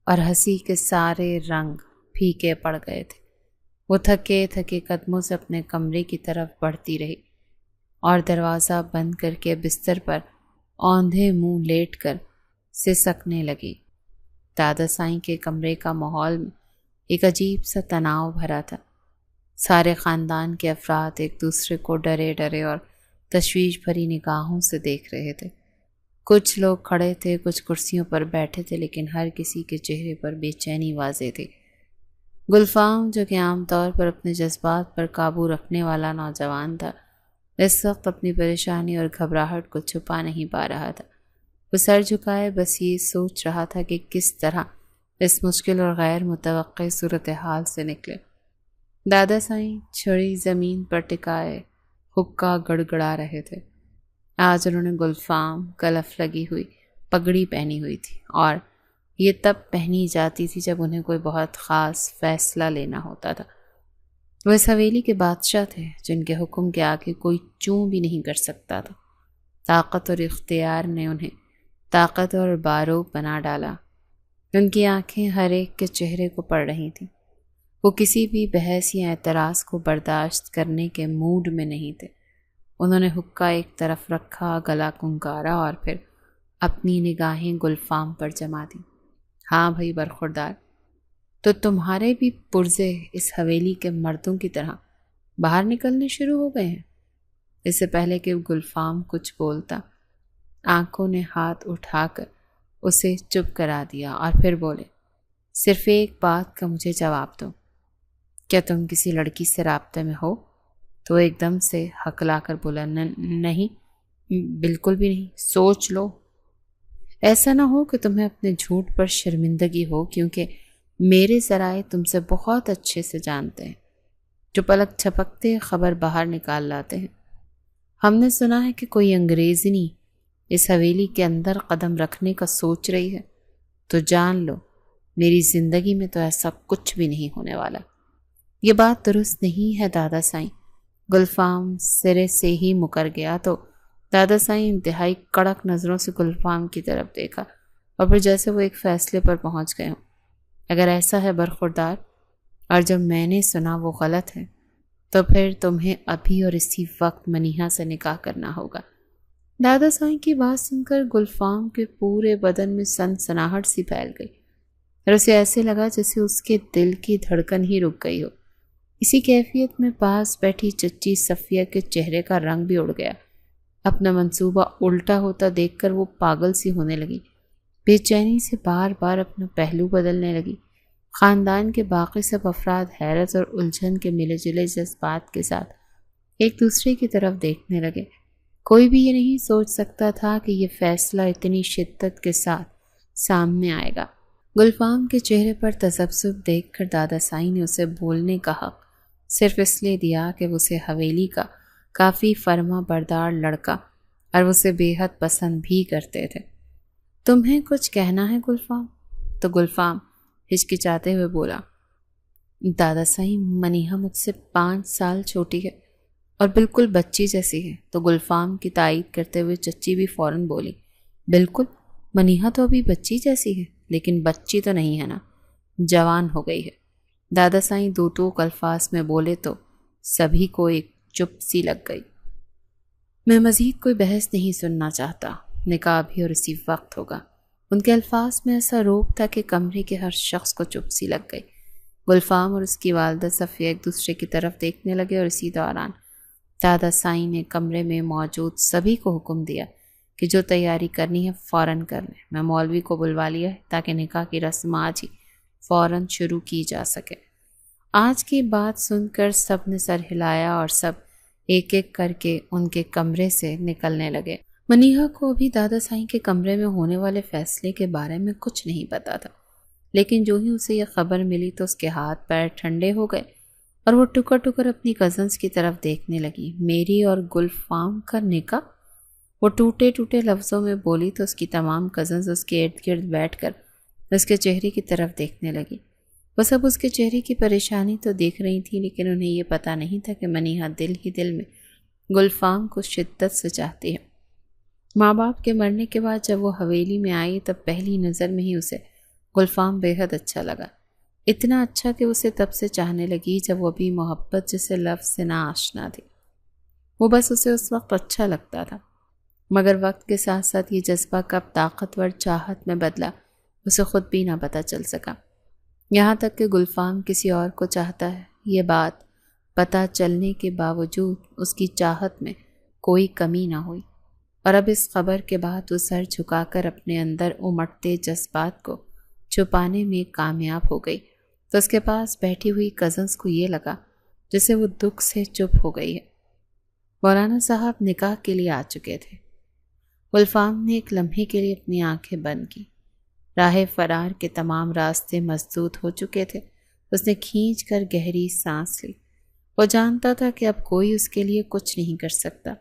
اور ہنسی کے سارے رنگ پھیکے پڑ گئے تھے۔ وہ تھکے تھکے قدموں سے اپنے کمرے کی طرف بڑھتی رہی اور دروازہ بند کر کے بستر پر اوندھے منہ لیٹ کر سسکنے لگی۔ دادا سائیں کے کمرے کا ماحول میں ایک عجیب سا تناؤ بھرا تھا۔ سارے خاندان کے افراد ایک دوسرے کو ڈرے ڈرے اور تشویش بھری نگاہوں سے دیکھ رہے تھے۔ کچھ لوگ کھڑے تھے، کچھ کرسیوں پر بیٹھے تھے، لیکن ہر کسی کے چہرے پر بے چینی واضح تھی۔ گلفام، جو کہ عام طور پر اپنے جذبات پر قابو رکھنے والا نوجوان تھا، اس وقت اپنی پریشانی اور گھبراہٹ کو چھپا نہیں پا رہا تھا۔ وہ سر جھکائے بس یہ سوچ رہا تھا کہ کس طرح اس مشکل اور غیر متوقع صورتحال سے نکلے۔ دادا سائیں چھڑی زمین پر ٹکائے حقہ گڑگڑا رہے تھے۔ آج انہوں نے گلفام کلف لگی ہوئی پگڑی پہنی ہوئی تھی اور یہ تب پہنی جاتی تھی جب انہیں کوئی بہت خاص فیصلہ لینا ہوتا تھا۔ وہ اس حویلی کے بادشاہ تھے جن کے حکم کے آگے کوئی چوں بھی نہیں کر سکتا تھا۔ طاقت اور اختیار نے انہیں طاقت اور باروب بنا ڈالا۔ ان کی آنکھیں ہر ایک کے چہرے کو پڑ رہی تھیں۔ وہ کسی بھی بحث یا اعتراض کو برداشت کرنے کے موڈ میں نہیں تھے۔ انہوں نے حقہ ایک طرف رکھا، گلا کنکارا اور پھر اپنی نگاہیں گلفام پر جما دیں۔ ہاں بھائی برخوردار، تو تمہارے بھی پرزے اس حویلی کے مردوں کی طرح باہر نکلنے شروع ہو گئے ہیں؟ اس سے پہلے کہ گلفام کچھ بولتا، آنکھوں نے ہاتھ اٹھا کر اسے چپ کرا دیا اور پھر بولے، صرف ایک بات کا مجھے جواب دو، کیا تم کسی لڑکی سے رابطے میں ہو؟ تو ایک دم سے ہکلا کر بولا، نہیں، بالکل بھی نہیں، سوچ لو۔ ایسا نہ ہو کہ تمہیں اپنے جھوٹ پر شرمندگی ہو، کیونکہ میرے ذرائع تم سے بہت اچھے سے جانتے ہیں، جو پلک چھپکتے خبر باہر نکال لاتے ہیں۔ ہم نے سنا ہے کہ کوئی انگریزنی اس حویلی کے اندر قدم رکھنے کا سوچ رہی ہے، تو جان لو میری زندگی میں تو ایسا کچھ بھی نہیں ہونے والا۔ یہ بات درست نہیں ہے دادا سائیں۔ گلفام سرے سے ہی مکر گیا تو دادا سائیں انتہائی کڑک نظروں سے گلفام کی طرف دیکھا اور پھر جیسے وہ ایک فیصلے پر پہنچ گئے ہوں۔ اگر ایسا ہے برخوردار اور جب میں نے سنا وہ غلط ہے، تو پھر تمہیں ابھی اور اسی وقت منیہا سے نکاح کرنا ہوگا۔ دادا سائیں کی بات سن کر گلفام کے پورے بدن میں سنسناہٹ سی پھیل گئی اور اسے ایسے لگا جیسے اس کے دل کی دھڑکن ہی رک گئی ہو۔ اسی کیفیت میں پاس بیٹھی چچی صفیہ کے چہرے کا رنگ بھی اڑ گیا۔ اپنا منصوبہ الٹا ہوتا دیکھ کر وہ پاگل سی ہونے لگی، بے چینی سے بار بار اپنا پہلو بدلنے لگی۔ خاندان کے باقی سب افراد حیرت اور الجھن کے ملے جلے جذبات کے ساتھ ایک دوسرے کی طرف دیکھنے لگے۔ کوئی بھی یہ نہیں سوچ سکتا تھا کہ یہ فیصلہ اتنی شدت کے ساتھ سامنے آئے گا۔ گلفام کے چہرے پر تذبذب دیکھ کر دادا سائیں نے اسے بولنے کا حق صرف اس لیے دیا کہ وہ اسے حویلی کا کافی فرما بردار لڑکا اور وہ اسے بے حد پسند بھی کرتے تھے۔ تمہیں کچھ کہنا ہے گلفام؟ تو گلفام ہچکچاتے ہوئے بولا، دادا سائیں منیہا مجھ سے 5 سال چھوٹی ہے اور بالکل بچی جیسی ہے۔ تو گلفام کی تائید کرتے ہوئے چچی بھی فوراً بولی، بالکل، منیہا تو ابھی بچی جیسی ہے، لیکن بچی تو نہیں ہے نا، جوان ہو گئی ہے۔ دادا سائیں دو ٹوک الفاظ میں بولے تو سبھی کو ایک چپ سی لگ گئی۔ میں مزید کوئی بحث نہیں سننا چاہتا، نکاح بھی اور اسی وقت ہوگا۔ ان کے الفاظ میں ایسا روب تھا کہ کمرے کے ہر شخص کو چپ سی لگ گئی۔ گلفام اور اس کی والدہ صفیہ ایک دوسرے کی طرف دیکھنے لگے اور اسی دوران دادا سائیں نے کمرے میں موجود سبھی کو حکم دیا کہ جو تیاری کرنی ہے فوراً کر لیں۔ میں مولوی کو بلوا لیا ہے تاکہ نکاح کی رسم آج ہی فوراً شروع کی جا سکے۔ آج کی بات سن کر سب نے سر ہلایا اور سب ایک ایک کر کے ان کے کمرے سے نکلنے لگے۔ منیہا کو بھی دادا سائیں کے کمرے میں ہونے والے فیصلے کے بارے میں کچھ نہیں پتا تھا، لیکن جو ہی اسے یہ خبر ملی تو اس کے ہاتھ پیر ٹھنڈے ہو گئے اور وہ ٹکر ٹکر اپنی کزنس کی طرف دیکھنے لگی۔ میری اور گلفام کا نکاح؟ وہ ٹوٹے ٹوٹے لفظوں میں بولی تو اس کی تمام کزنز اس کے ارد گرد بیٹھ کر اس کے چہرے کی طرف دیکھنے لگی۔ وہ سب اس کے چہرے کی پریشانی تو دیکھ رہی تھی، لیکن انہیں یہ پتہ نہیں تھا کہ منیہا دل ہی دل میں گلفام کو شدت سے چاہتی ہے۔ ماں باپ کے مرنے کے بعد جب وہ حویلی میں آئی تب پہلی نظر میں ہی اسے گلفام بے حد اچھا لگا، اتنا اچھا کہ اسے تب سے چاہنے لگی جب وہ بھی محبت جیسے لفظ سے نہ آشنا تھی۔ وہ بس اسے اس وقت اچھا لگتا تھا، مگر وقت کے ساتھ ساتھ یہ جذبہ کب طاقتور چاہت میں بدلا اسے خود بھی نہ پتہ چل سکا، یہاں تک کہ گلفام کسی اور کو چاہتا ہے یہ بات پتہ چلنے کے باوجود اس کی چاہت میں کوئی کمی نہ ہوئی، اور اب اس خبر کے بعد وہ سر جھکا کر اپنے اندر امٹتے جذبات کو چھپانے میں کامیاب ہو گئی تو اس کے پاس بیٹھی ہوئی کزنس کو یہ لگا جیسے وہ دکھ سے چپ ہو گئی ہے۔ مولانا صاحب نکاح کے لیے آ چکے تھے۔ گلفام نے ایک لمحے کے لیے اپنی آنکھیں بند کی۔ راہ فرار کے تمام راستے مسدود ہو چکے تھے۔ اس نے کھینچ کر گہری سانس لی۔ وہ جانتا تھا کہ اب کوئی اس کے لیے کچھ نہیں کر سکتا،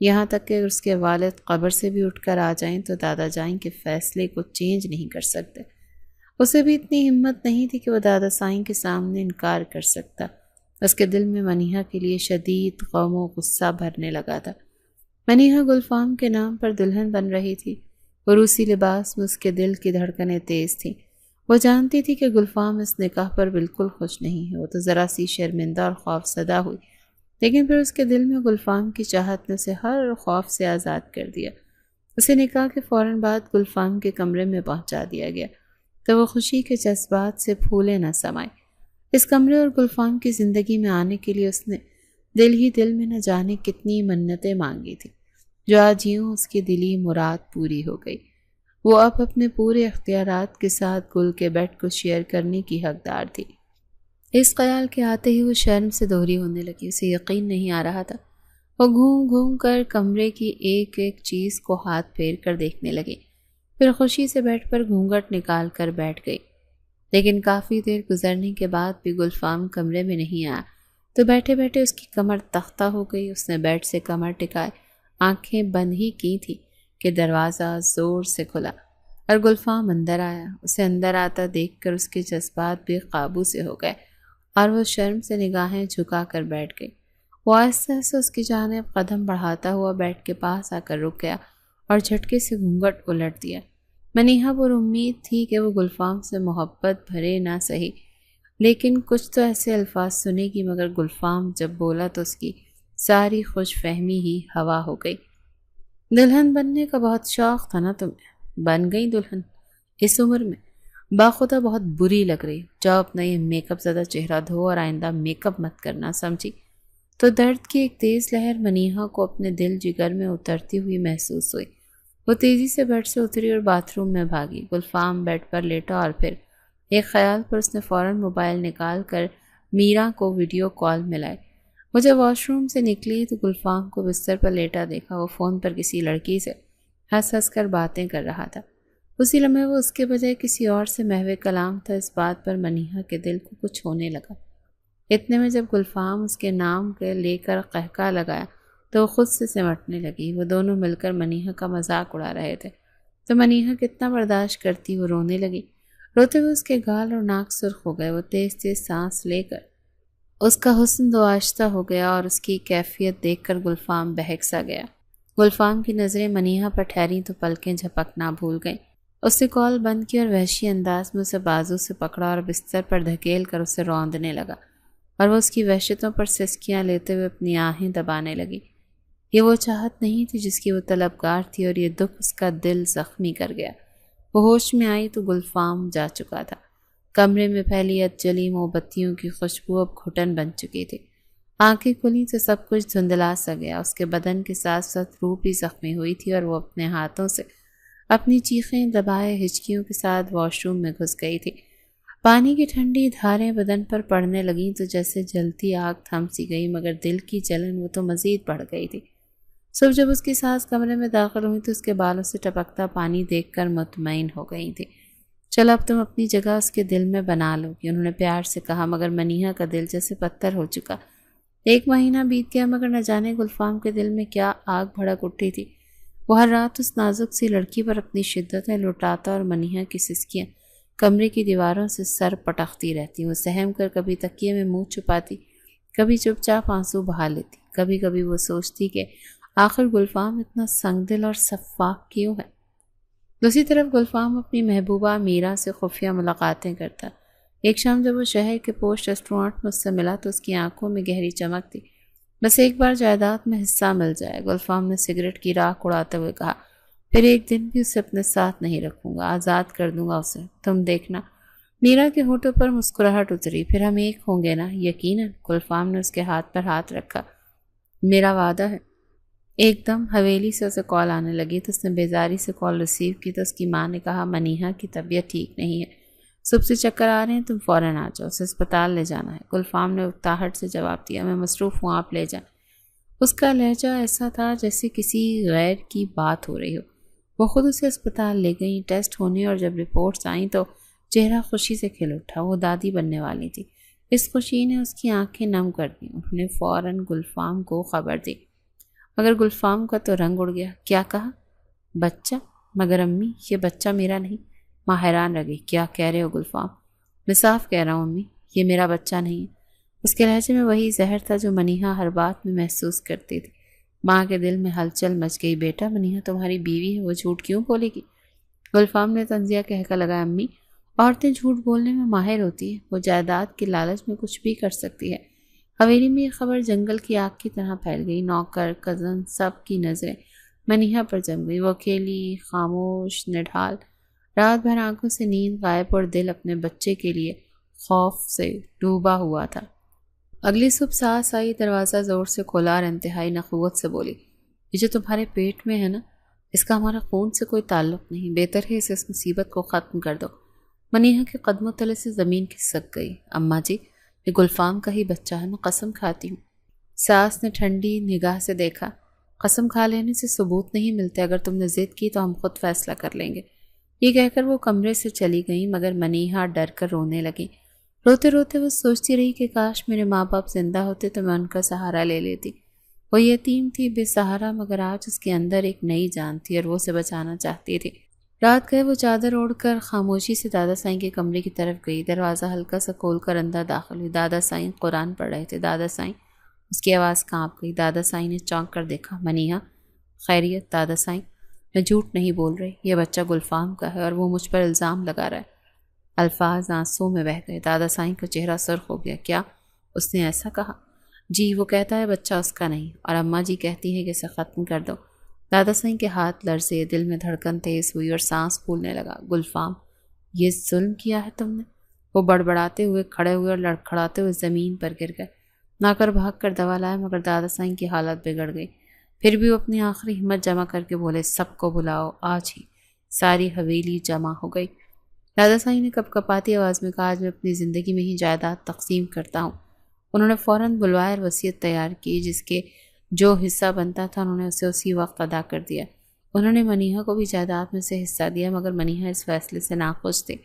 یہاں تک کہ اس کے والد قبر سے بھی اٹھ کر آ جائیں تو دادا جائیں کے فیصلے کو چینج نہیں کر سکتے۔ اسے بھی اتنی ہمت نہیں تھی کہ وہ دادا سائیں کے سامنے انکار کر سکتا۔ اس کے دل میں منیہا کے لیے شدید غم و غصہ بھرنے لگا تھا۔ منیہا گلفام کے نام پر دلہن بن رہی تھی۔ روسی لباس میں اس کے دل کی دھڑکنیں تیز تھیں۔ وہ جانتی تھی کہ گلفام اس نکاح پر بالکل خوش نہیں ہے۔ وہ تو ذرا سی شرمندہ اور خوف زدہ ہوئی، لیکن پھر اس کے دل میں گلفام کی چاہت نے اسے ہر خوف سے آزاد کر دیا۔ اسے نکاح کے فوراً بعد گلفام کے کمرے میں پہنچا دیا گیا تو وہ خوشی کے جذبات سے پھولے نہ سمائے۔ اس کمرے اور گلفام کی زندگی میں آنے کے لیے اس نے دل ہی دل میں نہ جانے کتنی منتیں مانگی تھی، جو آج یوں اس کی دلی مراد پوری ہو گئی۔ وہ اب اپنے پورے اختیارات کے ساتھ گل کے بیڈ کو شیئر کرنے کی حقدار تھی۔ اس خیال کے آتے ہی وہ شرم سے دوہری ہونے لگی۔ اسے یقین نہیں آ رہا تھا۔ وہ گھوم گھوم کر کمرے کی ایک ایک چیز کو ہاتھ پھیر کر دیکھنے لگی، پھر خوشی سے بیڈ پر گھونگھٹ نکال کر بیٹھ گئی۔ لیکن کافی دیر گزرنے کے بعد بھی گلفام کمرے میں نہیں آیا تو بیٹھے بیٹھے اس کی کمر تختہ ہو گئی۔ اس نے بیڈ سے کمر ٹکائے آنکھیں بند ہی کی تھی کہ دروازہ زور سے کھلا اور گلفام اندر آیا۔ اسے اندر آتا دیکھ کر اس کے جذبات بھی قابو سے ہو گئے اور وہ شرم سے نگاہیں جھکا کر بیٹھ گئی۔ وہ آہستہ سے اس کی جانب قدم بڑھاتا ہوا بیڈ کے پاس آ کر رک گیا اور جھٹکے سے گھونگھٹ الٹ دیا۔ منیہا پر امید تھی کہ وہ گلفام سے محبت بھرے نہ سہی، لیکن کچھ تو ایسے الفاظ سنے گی، مگر گلفام جب بولا تو اس کی ساری خوش فہمی ہی ہوا ہو گئی۔ دلہن بننے کا بہت شوق تھا نا تمہیں، بن گئی دلہن اس عمر میں؟ باخدا بہت بری لگ رہی، جاؤ اپنا یہ میک اپ زدہ چہرہ دھو اور آئندہ میک اپ مت کرنا، سمجھی؟ تو درد کی ایک تیز لہر منیہا کو اپنے دل جگر میں اترتی ہوئی محسوس ہوئی۔ وہ تیزی سے بیڈ سے اتری اور باتھ روم میں بھاگی۔ گلفام بیڈ پر لیٹا اور پھر ایک خیال پر اس نے فوراً موبائل نکال کر میرا کو ویڈیو کال ملائی۔ وہ جب واش روم سے نکلی تو گلفام کو بستر پر لیٹا دیکھا۔ وہ فون پر کسی لڑکی سے ہنس ہنس کر باتیں کر رہا تھا۔ اسی لمحے وہ اس کے بجائے کسی اور سے محو کلام تھا۔ اس بات پر منیہا کے دل کو کچھ ہونے لگا۔ اتنے میں جب گلفام اس کے نام کے لے کر قہقہ لگایا تو وہ خود سے سمٹنے لگی۔ وہ دونوں مل کر منیہا کا مذاق اڑا رہے تھے تو منیہا کتنا برداشت کرتی، وہ رونے لگی۔ روتے ہوئے اس کے گال اور ناک سرخ ہو گئے۔ وہ تیز تیز سانس لے کر اس کا حسن دو آشتہ ہو گیا اور اس کی کیفیت دیکھ کر گلفام بہک سا گیا۔ گلفام کی نظریں منیہا پر ٹھہری تو پلکیں جھپکنا بھول گئیں۔ اس نے کال بند کی اور وحشی انداز میں اسے بازو سے پکڑا اور بستر پر دھکیل کر اسے روندنے لگا، اور وہ اس کی وحشتوں پر سسکیاں لیتے ہوئے اپنی آہیں دبانے لگی۔ یہ وہ چاہت نہیں تھی جس کی وہ طلبگار تھی، اور یہ دکھ اس کا دل زخمی کر گیا۔ وہ ہوش میں آئی تو گلفام جا چکا تھا۔ کمرے میں پھیلی جلی موم بتیوں کی خوشبو اب گھٹن بن چکی تھی۔ آنکھیں کھلی تو سب کچھ دھندلا سا گیا۔ اس کے بدن کے ساتھ ساتھ روح بھی زخمی ہوئی تھی اور وہ اپنے ہاتھوں سے اپنی چیخیں دبائے ہچکیوں کے ساتھ واش روم میں گھس گئی تھی۔ پانی کی ٹھنڈی دھاریں بدن پر پڑنے لگیں تو جیسے جلتی آگ تھم سی گئی، مگر دل کی جلن وہ تو مزید بڑھ گئی تھی۔ صبح جب اس کی سانس کمرے میں داخل ہوئی تو اس کے بالوں سے ٹپکتا پانی دیکھ کر مطمئن ہو گئی تھی۔ چلو اب تم اپنی جگہ اس کے دل میں بنا لو گی، انہوں نے پیار سے کہا، مگر منیہا کا دل جیسے پتھر ہو چکا۔ 1 مہینہ بیت گیا مگر نہ جانے گلفام کے دل میں کیا آگ بھڑک اٹھی تھی۔ وہ ہر رات اس نازک سی لڑکی پر اپنی شدتیں لٹاتا اور منیہا کی سسکیاں کمرے کی دیواروں سے سر پٹکتی رہتی۔ وہ سہم کر کبھی تکیے میں منہ چھپاتی، کبھی چپ چاپ آنسو بہا لیتی۔ کبھی کبھی وہ سوچتی کہ آخر گلفام اتنا سنگ دل اور شفاق کیوں ہے۔ دوسری طرف گلفام اپنی محبوبہ میرا سے خفیہ ملاقاتیں کرتا۔ ایک شام جب وہ شہر کے پوش ریسٹورانٹ میں اس سے ملا تو اس کی آنکھوں میں گہری چمک تھی۔ بس ایک بار جائیداد میں حصہ مل جائے، گلفام نے سگریٹ کی راکھ اڑاتے ہوئے کہا، پھر ایک دن بھی اسے اپنے ساتھ نہیں رکھوں گا، آزاد کر دوں گا اسے، تم دیکھنا۔ میرا کے ہونٹوں پر مسکراہٹ اتری، پھر ہم ایک ہوں گے نا؟ یقیناً، گلفام نے اس کے ہاتھ پر ہاتھ رکھا، میرا وعدہ ہے۔ ایک دم حویلی سے اسے کال آنے لگی تو اس نے بیزاری سے کال ریسیو کی تو اس کی ماں نے کہا، منیہا کی طبیعت ٹھیک نہیں ہے، صبح سے چکر آ رہے ہیں، تم فوراً آ جاؤ، اسے اسپتال لے جانا ہے۔ گلفام نے اکتاہٹ سے جواب دیا، میں مصروف ہوں، آپ لے جائیں۔ اس کا لہجہ ایسا تھا جیسے کسی غیر کی بات ہو رہی ہو۔ وہ خود اسے اسپتال لے گئیں، ٹیسٹ ہونے اور جب رپورٹس آئیں تو چہرہ خوشی سے کھل اٹھا۔ وہ دادی بننے والی تھی۔ اس خوشی نے اس کی آنکھیں نم کر دیں۔ انہوں نے فوراً گلفام کو خبر دی، مگر گلفام کا تو رنگ اڑ گیا۔ کیا کہا؟ بچہ؟ مگر امی، یہ بچہ میرا نہیں۔ ماں حیران رہ گئی، کیا کہہ رہے ہو گلفام؟ میں صاف کہہ رہا ہوں امی، یہ میرا بچہ نہیں ہے۔ اس کے لہجے میں وہی زہر تھا جو منیہا ہر بات میں محسوس کرتی تھی۔ ماں کے دل میں ہلچل مچ گئی، بیٹا منیہا تمہاری بیوی ہے، وہ جھوٹ کیوں بولے گی؟ گلفام نے طنزیہ کہہ کر لگایا، امی عورتیں جھوٹ بولنے میں ماہر ہوتی ہیں، وہ جائیداد کی لالچ میں کچھ بھی کر سکتی ہے۔ حویلی میں یہ خبر جنگل کی آگ کی طرح پھیل گئی۔ نوکر، کزن، سب کی نظریں منیہا پر جم گئی۔ وہ اکیلی، خاموش، نڈھال، رات بھر آنکھوں سے نیند غائب اور دل اپنے بچے کے لیے خوف سے ڈوبا ہوا تھا۔ اگلی صبح ساس آئی، دروازہ زور سے کھولا اور انتہائی نخوت سے بولی، یہ جو تمہارے پیٹ میں ہے نا، اس کا ہمارا خون سے کوئی تعلق نہیں، بہتر ہے اس مصیبت کو ختم کر دو۔ منیہا کے قدموں تلے سے زمین کھسک گئی۔ اماں جی، یہ گلفام کا ہی بچہ ہے، میں قسم کھاتی ہوں۔ ساس نے ٹھنڈی نگاہ سے دیکھا، قسم کھا لینے سے ثبوت نہیں ملتے، اگر تم نے ضد کی تو ہم خود فیصلہ کر لیں گے۔ یہ کہہ کر وہ کمرے سے چلی گئیں، مگر منیہا ڈر کر رونے لگی۔ روتے روتے وہ سوچتی رہی کہ کاش میرے ماں باپ زندہ ہوتے تو میں ان کا سہارا لے لیتی۔ وہ یتیم تھی، بے سہارا، مگر آج اس کے اندر ایک نئی جان تھی اور وہ اسے بچانا چاہتی تھی۔ رات گئے وہ چادر اوڑھ کر خاموشی سے دادا سائیں کے کمرے کی طرف گئی۔ دروازہ ہلکا سا کھول کر اندر داخل ہوئی۔ دادا سائیں قرآن پڑھ رہے تھے۔ دادا سائیں، اس کی آواز کانپ گئی۔ دادا سائیں نے چونک کر دیکھا۔ منیہا، خیریت؟ دادا سائیں، میں جھوٹ نہیں بول رہی، یہ بچہ گلفام کا ہے اور وہ مجھ پر الزام لگا رہا ہے۔ الفاظ آنسوں میں بہہ گئے۔ دادا سائیں کا چہرہ سرخ ہو گیا۔ کیا اس نے ایسا کہا؟ جی، وہ کہتا ہے بچہ اس کا نہیں، اور اماں جی کہتی ہیں کہ اسے ختم کر دو۔ دادا سائیں کے ہاتھ لرزے، دل میں دھڑکن تیز ہوئی اور سانس پھولنے لگا۔ گلفام، یہ ظلم کیا ہے تم نے؟ وہ بڑبڑاتے ہوئے کھڑے ہوئے اور لڑکھڑاتے ہوئے زمین پر گر گئے۔ ناکر بھاگ کر دوا لائے، مگر دادا سائیں کی حالت بگڑ گئی۔ پھر بھی وہ اپنی آخری ہمت جمع کر کے بولے، سب کو بلاؤ آج ہی۔ ساری حویلی جمع ہو گئی۔ دادا سائیں نے کپ کپاتی آواز میں کہا، آج میں اپنی زندگی میں ہی جائیداد تقسیم کرتا ہوں۔ انہوں نے فوراً بلوایا اور وصیت تیار کی، جس کے جو حصہ بنتا تھا انہوں نے اسے اسی وقت ادا کر دیا۔ انہوں نے منیہا کو بھی جائیداد میں سے حصہ دیا، مگر منیہا اس فیصلے سے ناخوش تھی،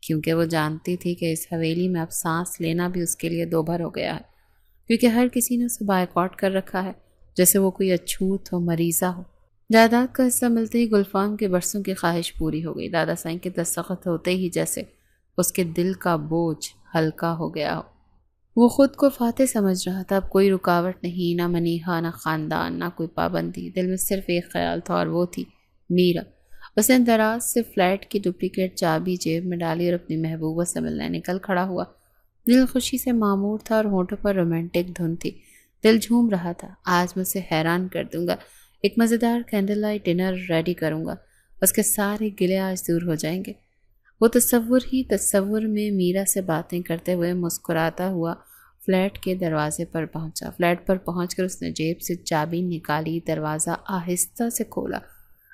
کیونکہ وہ جانتی تھی کہ اس حویلی میں اب سانس لینا بھی اس کے لیے دوبھر ہو گیا ہے، کیونکہ ہر کسی نے اسے بائیکاٹ کر رکھا ہے، جیسے وہ کوئی اچھوت ہو، مریضہ ہو۔ جائیداد کا حصہ ملتے ہی گلفام کے برسوں کی خواہش پوری ہو گئی۔ دادا سائیں کے دستخط ہوتے ہی جیسے اس کے دل کا بوجھ ہلکا ہو گیا ہو۔ وہ خود کو فاتح سمجھ رہا تھا، اب کوئی رکاوٹ نہیں، نہ منیہا، نہ خاندان، نہ کوئی پابندی۔ دل میں صرف ایک خیال تھا اور وہ تھی میرا۔ اس نے دراز سے فلیٹ کی ڈپلیکیٹ چابی جیب میں ڈالی اور اپنی محبوبہ سے ملنے نکل کھڑا ہوا۔ دل خوشی سے معمور تھا اور ہونٹوں پر رومانٹک دھن تھی۔ دل جھوم رہا تھا، آج میں اسے حیران کر دوں گا، ایک مزیدار کینڈل لائٹ ڈنر ریڈی کروں گا، اس کے سارے گلے آج دور ہو جائیں گے۔ وہ تصور ہی تصور میں میرا سے باتیں کرتے ہوئے مسکراتا ہوا فلیٹ کے دروازے پر پہنچا۔ فلیٹ پر پہنچ کر اس نے جیب سے چابی نکالی، دروازہ آہستہ سے کھولا۔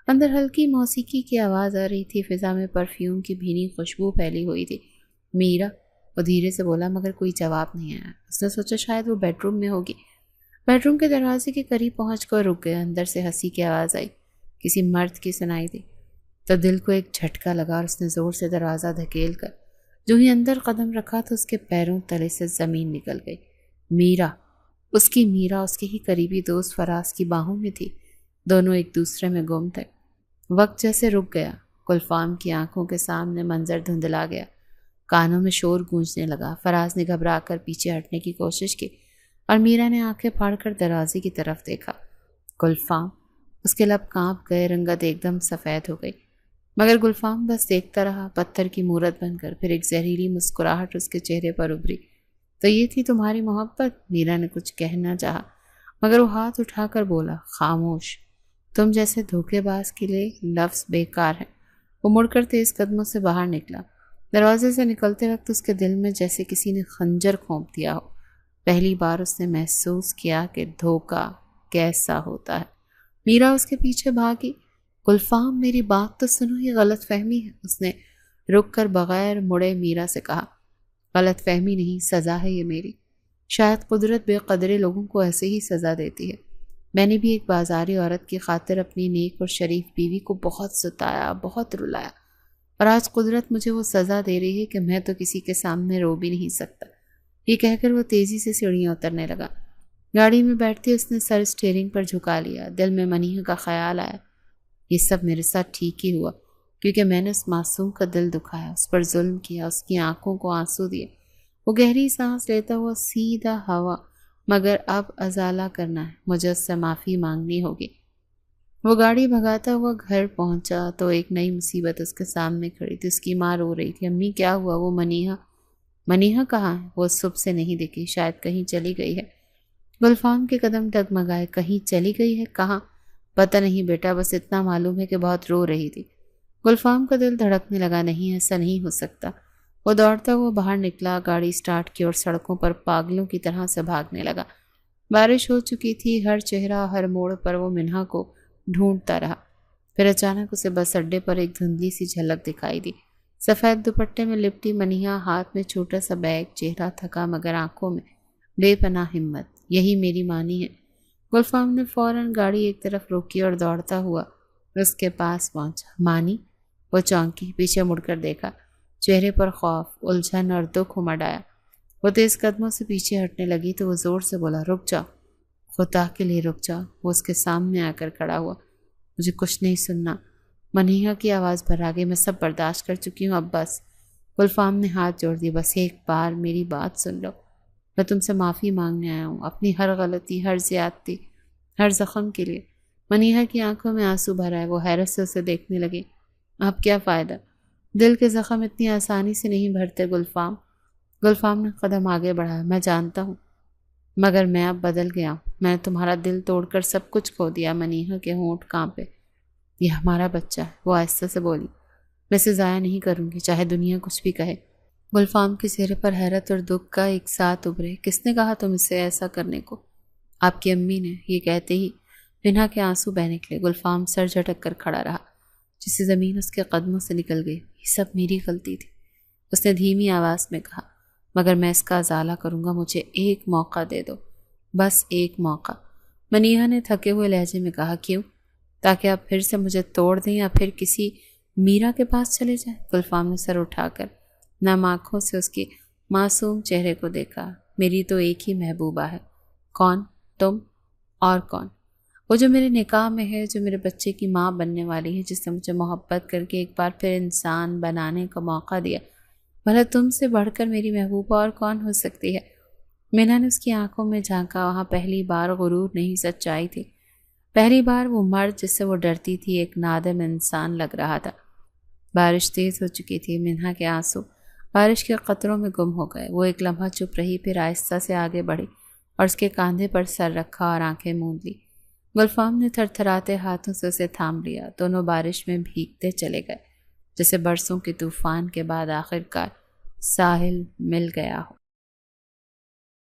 اندر ہلکی موسیقی کی آواز آ رہی تھی، فضا میں پرفیوم کی بھینی خوشبو پھیلی ہوئی تھی۔ میرا، وہ دھیرے سے بولا، مگر کوئی جواب نہیں آیا۔ اس نے سوچا شاید وہ بیڈ روم میں ہوگی۔ بیڈ روم کے دروازے کے قریب پہنچ کر رک گیا۔ اندر سے ہنسی کی آواز آئی، کسی مرد کی سنائی دی تو دل کو ایک جھٹکا لگا اور اس نے زور سے دروازہ دھکیل کر جو ہی اندر قدم رکھا تو اس کے پیروں تلے سے زمین نکل گئی۔ میرا، اس کی میرا، اس کے ہی قریبی دوست فراز کی باہوں میں تھی۔ دونوں ایک دوسرے میں گم تھے۔ وقت جیسے رک گیا۔ گلفام کی آنکھوں کے سامنے منظر دھندلا گیا، کانوں میں شور گونجنے لگا۔ فراز نے گھبرا کر پیچھے ہٹنے کی کوشش کی اور میرا نے آنکھیں پھاڑ کر دروازے کی طرف دیکھا۔ گلفام، اس کے لب کانپ گئے، رنگت ایک دم سفید ہو گئی، مگر گلفام بس دیکھتا رہا، پتھر کی مورت بن کر۔ پھر ایک زہریلی مسکراہٹ اس کے چہرے پر ابھری۔ تو یہ تھی تمہاری محبت؟ میرا نے کچھ کہنا چاہا مگر وہ ہاتھ اٹھا کر بولا، خاموش، تم جیسے دھوکے باز کے لیے لفظ بیکار ہیں۔ وہ مڑ کر تیز قدموں سے باہر نکلا۔ دروازے سے نکلتے وقت اس کے دل میں جیسے کسی نے خنجر کھونپ دیا ہو۔ پہلی بار اس نے محسوس کیا کہ دھوکہ کیسا ہوتا ہے۔ میرا اس کے پیچھے بھاگی۔ گلفام، میری بات تو سنو، یہ غلط فہمی ہے، اس نے رک کر بغیر مڑے میرا سے کہا۔ غلط فہمی نہیں، سزا ہے یہ میری۔ شاید قدرت بے قدرے لوگوں کو ایسے ہی سزا دیتی ہے۔ میں نے بھی ایک بازاری عورت کی خاطر اپنی نیک اور شریف بیوی کو بہت ستایا، بہت رلایا، اور آج قدرت مجھے وہ سزا دے رہی ہے کہ میں تو کسی کے سامنے رو بھی نہیں سکتا۔ یہ کہہ کر وہ تیزی سے سیڑھیاں اترنے لگا۔ گاڑی میں بیٹھتے اس نے سر اسٹیئرنگ پر جھکا لیا۔ دل میں منیہا کا خیال آیا، یہ سب میرے ساتھ ٹھیک ہی ہوا، کیونکہ میں نے اس معصوم کا دل دکھایا، اس پر ظلم کیا، اس کی آنکھوں کو آنسو دیے۔ وہ گہری سانس لیتا ہوا سیدھا ہوا، مگر اب ازالہ کرنا ہے، مجھے اس سے معافی مانگنی ہوگی۔ وہ گاڑی بھگاتا ہوا گھر پہنچا تو ایک نئی مصیبت اس کے سامنے کھڑی تھی۔ اس کی ماں رو رہی تھی، امی کیا ہوا؟ وہ منیہا کہاں ہے؟ وہ صبح سے نہیں دکھی، شاید کہیں چلی گئی ہے۔ گلفام کے قدم ڈگمگائے، کہیں چلی گئی ہے؟ کہاں؟ پتہ نہیں بیٹا، بس اتنا معلوم ہے کہ بہت رو رہی تھی۔ گلفام کا دل دھڑکنے لگا، نہیں، ایسا نہیں ہو سکتا۔ وہ دوڑتا ہوا باہر نکلا، گاڑی سٹارٹ کی اور سڑکوں پر پاگلوں کی طرح سے بھاگنے لگا۔ بارش ہو چکی تھی، ہر چہرہ، ہر موڑ پر وہ منہا کو ڈھونڈتا رہا۔ پھر اچانک اسے بس اڈے پر ایک دھندلی سی جھلک دکھائی دی۔ سفید دوپٹے میں لپٹی منیہا، ہاتھ میں چھوٹا سا بیگ، چہرہ تھکا مگر آنکھوں میں بے پناہ ہمت۔ یہی میری مانی ہے۔ گلفام نے فوراً گاڑی ایک طرف روکی اور دوڑتا ہوا اس کے پاس پہنچا۔ مانی؟ وہ چونکی، پیچھے مڑ کر دیکھا، چہرے پر خوف، الجھن اور دکھ امڈ آیا۔ وہ تیز قدموں سے پیچھے ہٹنے لگی تو وہ زور سے بولا، رک جاؤ، خدا کے لیے رک جاؤ۔ وہ اس کے سامنے آ کر کھڑا ہوا۔ مجھے کچھ نہیں سننا۔ منیہا کی آواز بھر آ گئی، میں سب برداشت کر چکی ہوں، اب بس۔ گلفام نے ہاتھ جوڑ دی، بس ایک بار میری بات سن لو۔ میں تم سے معافی مانگنے آیا ہوں، اپنی ہر غلطی، ہر زیادتی، ہر زخم کے لیے۔ منیہا کی آنکھوں میں آنسو بھر آئے، وہ حیرت سے اسے دیکھنے لگی۔ اب کیا فائدہ؟ دل کے زخم اتنی آسانی سے نہیں بھرتے گلفام۔ گلفام نے قدم آگے بڑھایا، میں جانتا ہوں، مگر میں اب بدل گیا ہوں۔ میں نے تمہارا دل توڑ کر سب کچھ کھو دیا۔ منیہا کے ہونٹ کانپے۔ یہ ہمارا بچہ ہے، وہ آہستہ سے بولی، میں اسے ضائع نہیں کروں گی، چاہے دنیا کچھ بھی کہے۔ گلفام کے چہرے پر حیرت اور دکھ کا ایک ساتھ ابھرے۔ کس نے کہا تم اسے ایسا کرنے کو؟ آپ کی امی نے۔ یہ کہتے ہی منہا کے آنسو بہہ نکلے۔ گلفام سر جھٹک کر کھڑا رہا، جسے زمین اس کے قدموں سے نکل گئی۔ یہ سب میری غلطی تھی، اس نے دھیمی آواز میں کہا، مگر میں اس کا ازالہ کروں گا، مجھے ایک موقع دے دو، بس ایک موقع۔ منیہا نے تھکے ہوئے لہجے میں کہا، کیوں؟ تاکہ آپ پھر سے مجھے توڑ دیں یا پھر کسی میرا کے پاس چلے جائیں؟ گلفام نے سر اٹھا کر نم آنکھوں سے اس کی معصوم چہرے کو دیکھا۔ میری تو ایک ہی محبوبہ ہے۔ کون؟ تم؟ اور کون؟ وہ جو میرے نکاح میں ہے، جو میرے بچے کی ماں بننے والی ہے، جس نے مجھے محبت کر کے ایک بار پھر انسان بنانے کا موقع دیا۔ بھلا تم سے بڑھ کر میری محبوبہ اور کون ہو سکتی ہے؟ مینا نے اس کی آنکھوں میں جھانکا، وہاں پہلی بار غرور نہیں، سچائی تھی۔ پہلی بار وہ مرد جس سے وہ ڈرتی تھی ایک نادم انسان لگ رہا تھا۔ بارش تیز ہو چکی تھی، منہا کے آنسو بارش کے قطروں میں گم ہو گئے۔ وہ ایک لمحہ چپ رہی، پھر آہستہ سے آگے بڑھی اور اس کے کاندھے پر سر رکھا اور آنکھیں موند لی۔ گلفام نے تھر تھراتے ہاتھوں سے اسے تھام لیا۔ دونوں بارش میں بھیگتے چلے گئے۔ جیسے برسوں کے طوفان کے بعد آخر کار ساحل مل گیا ہو۔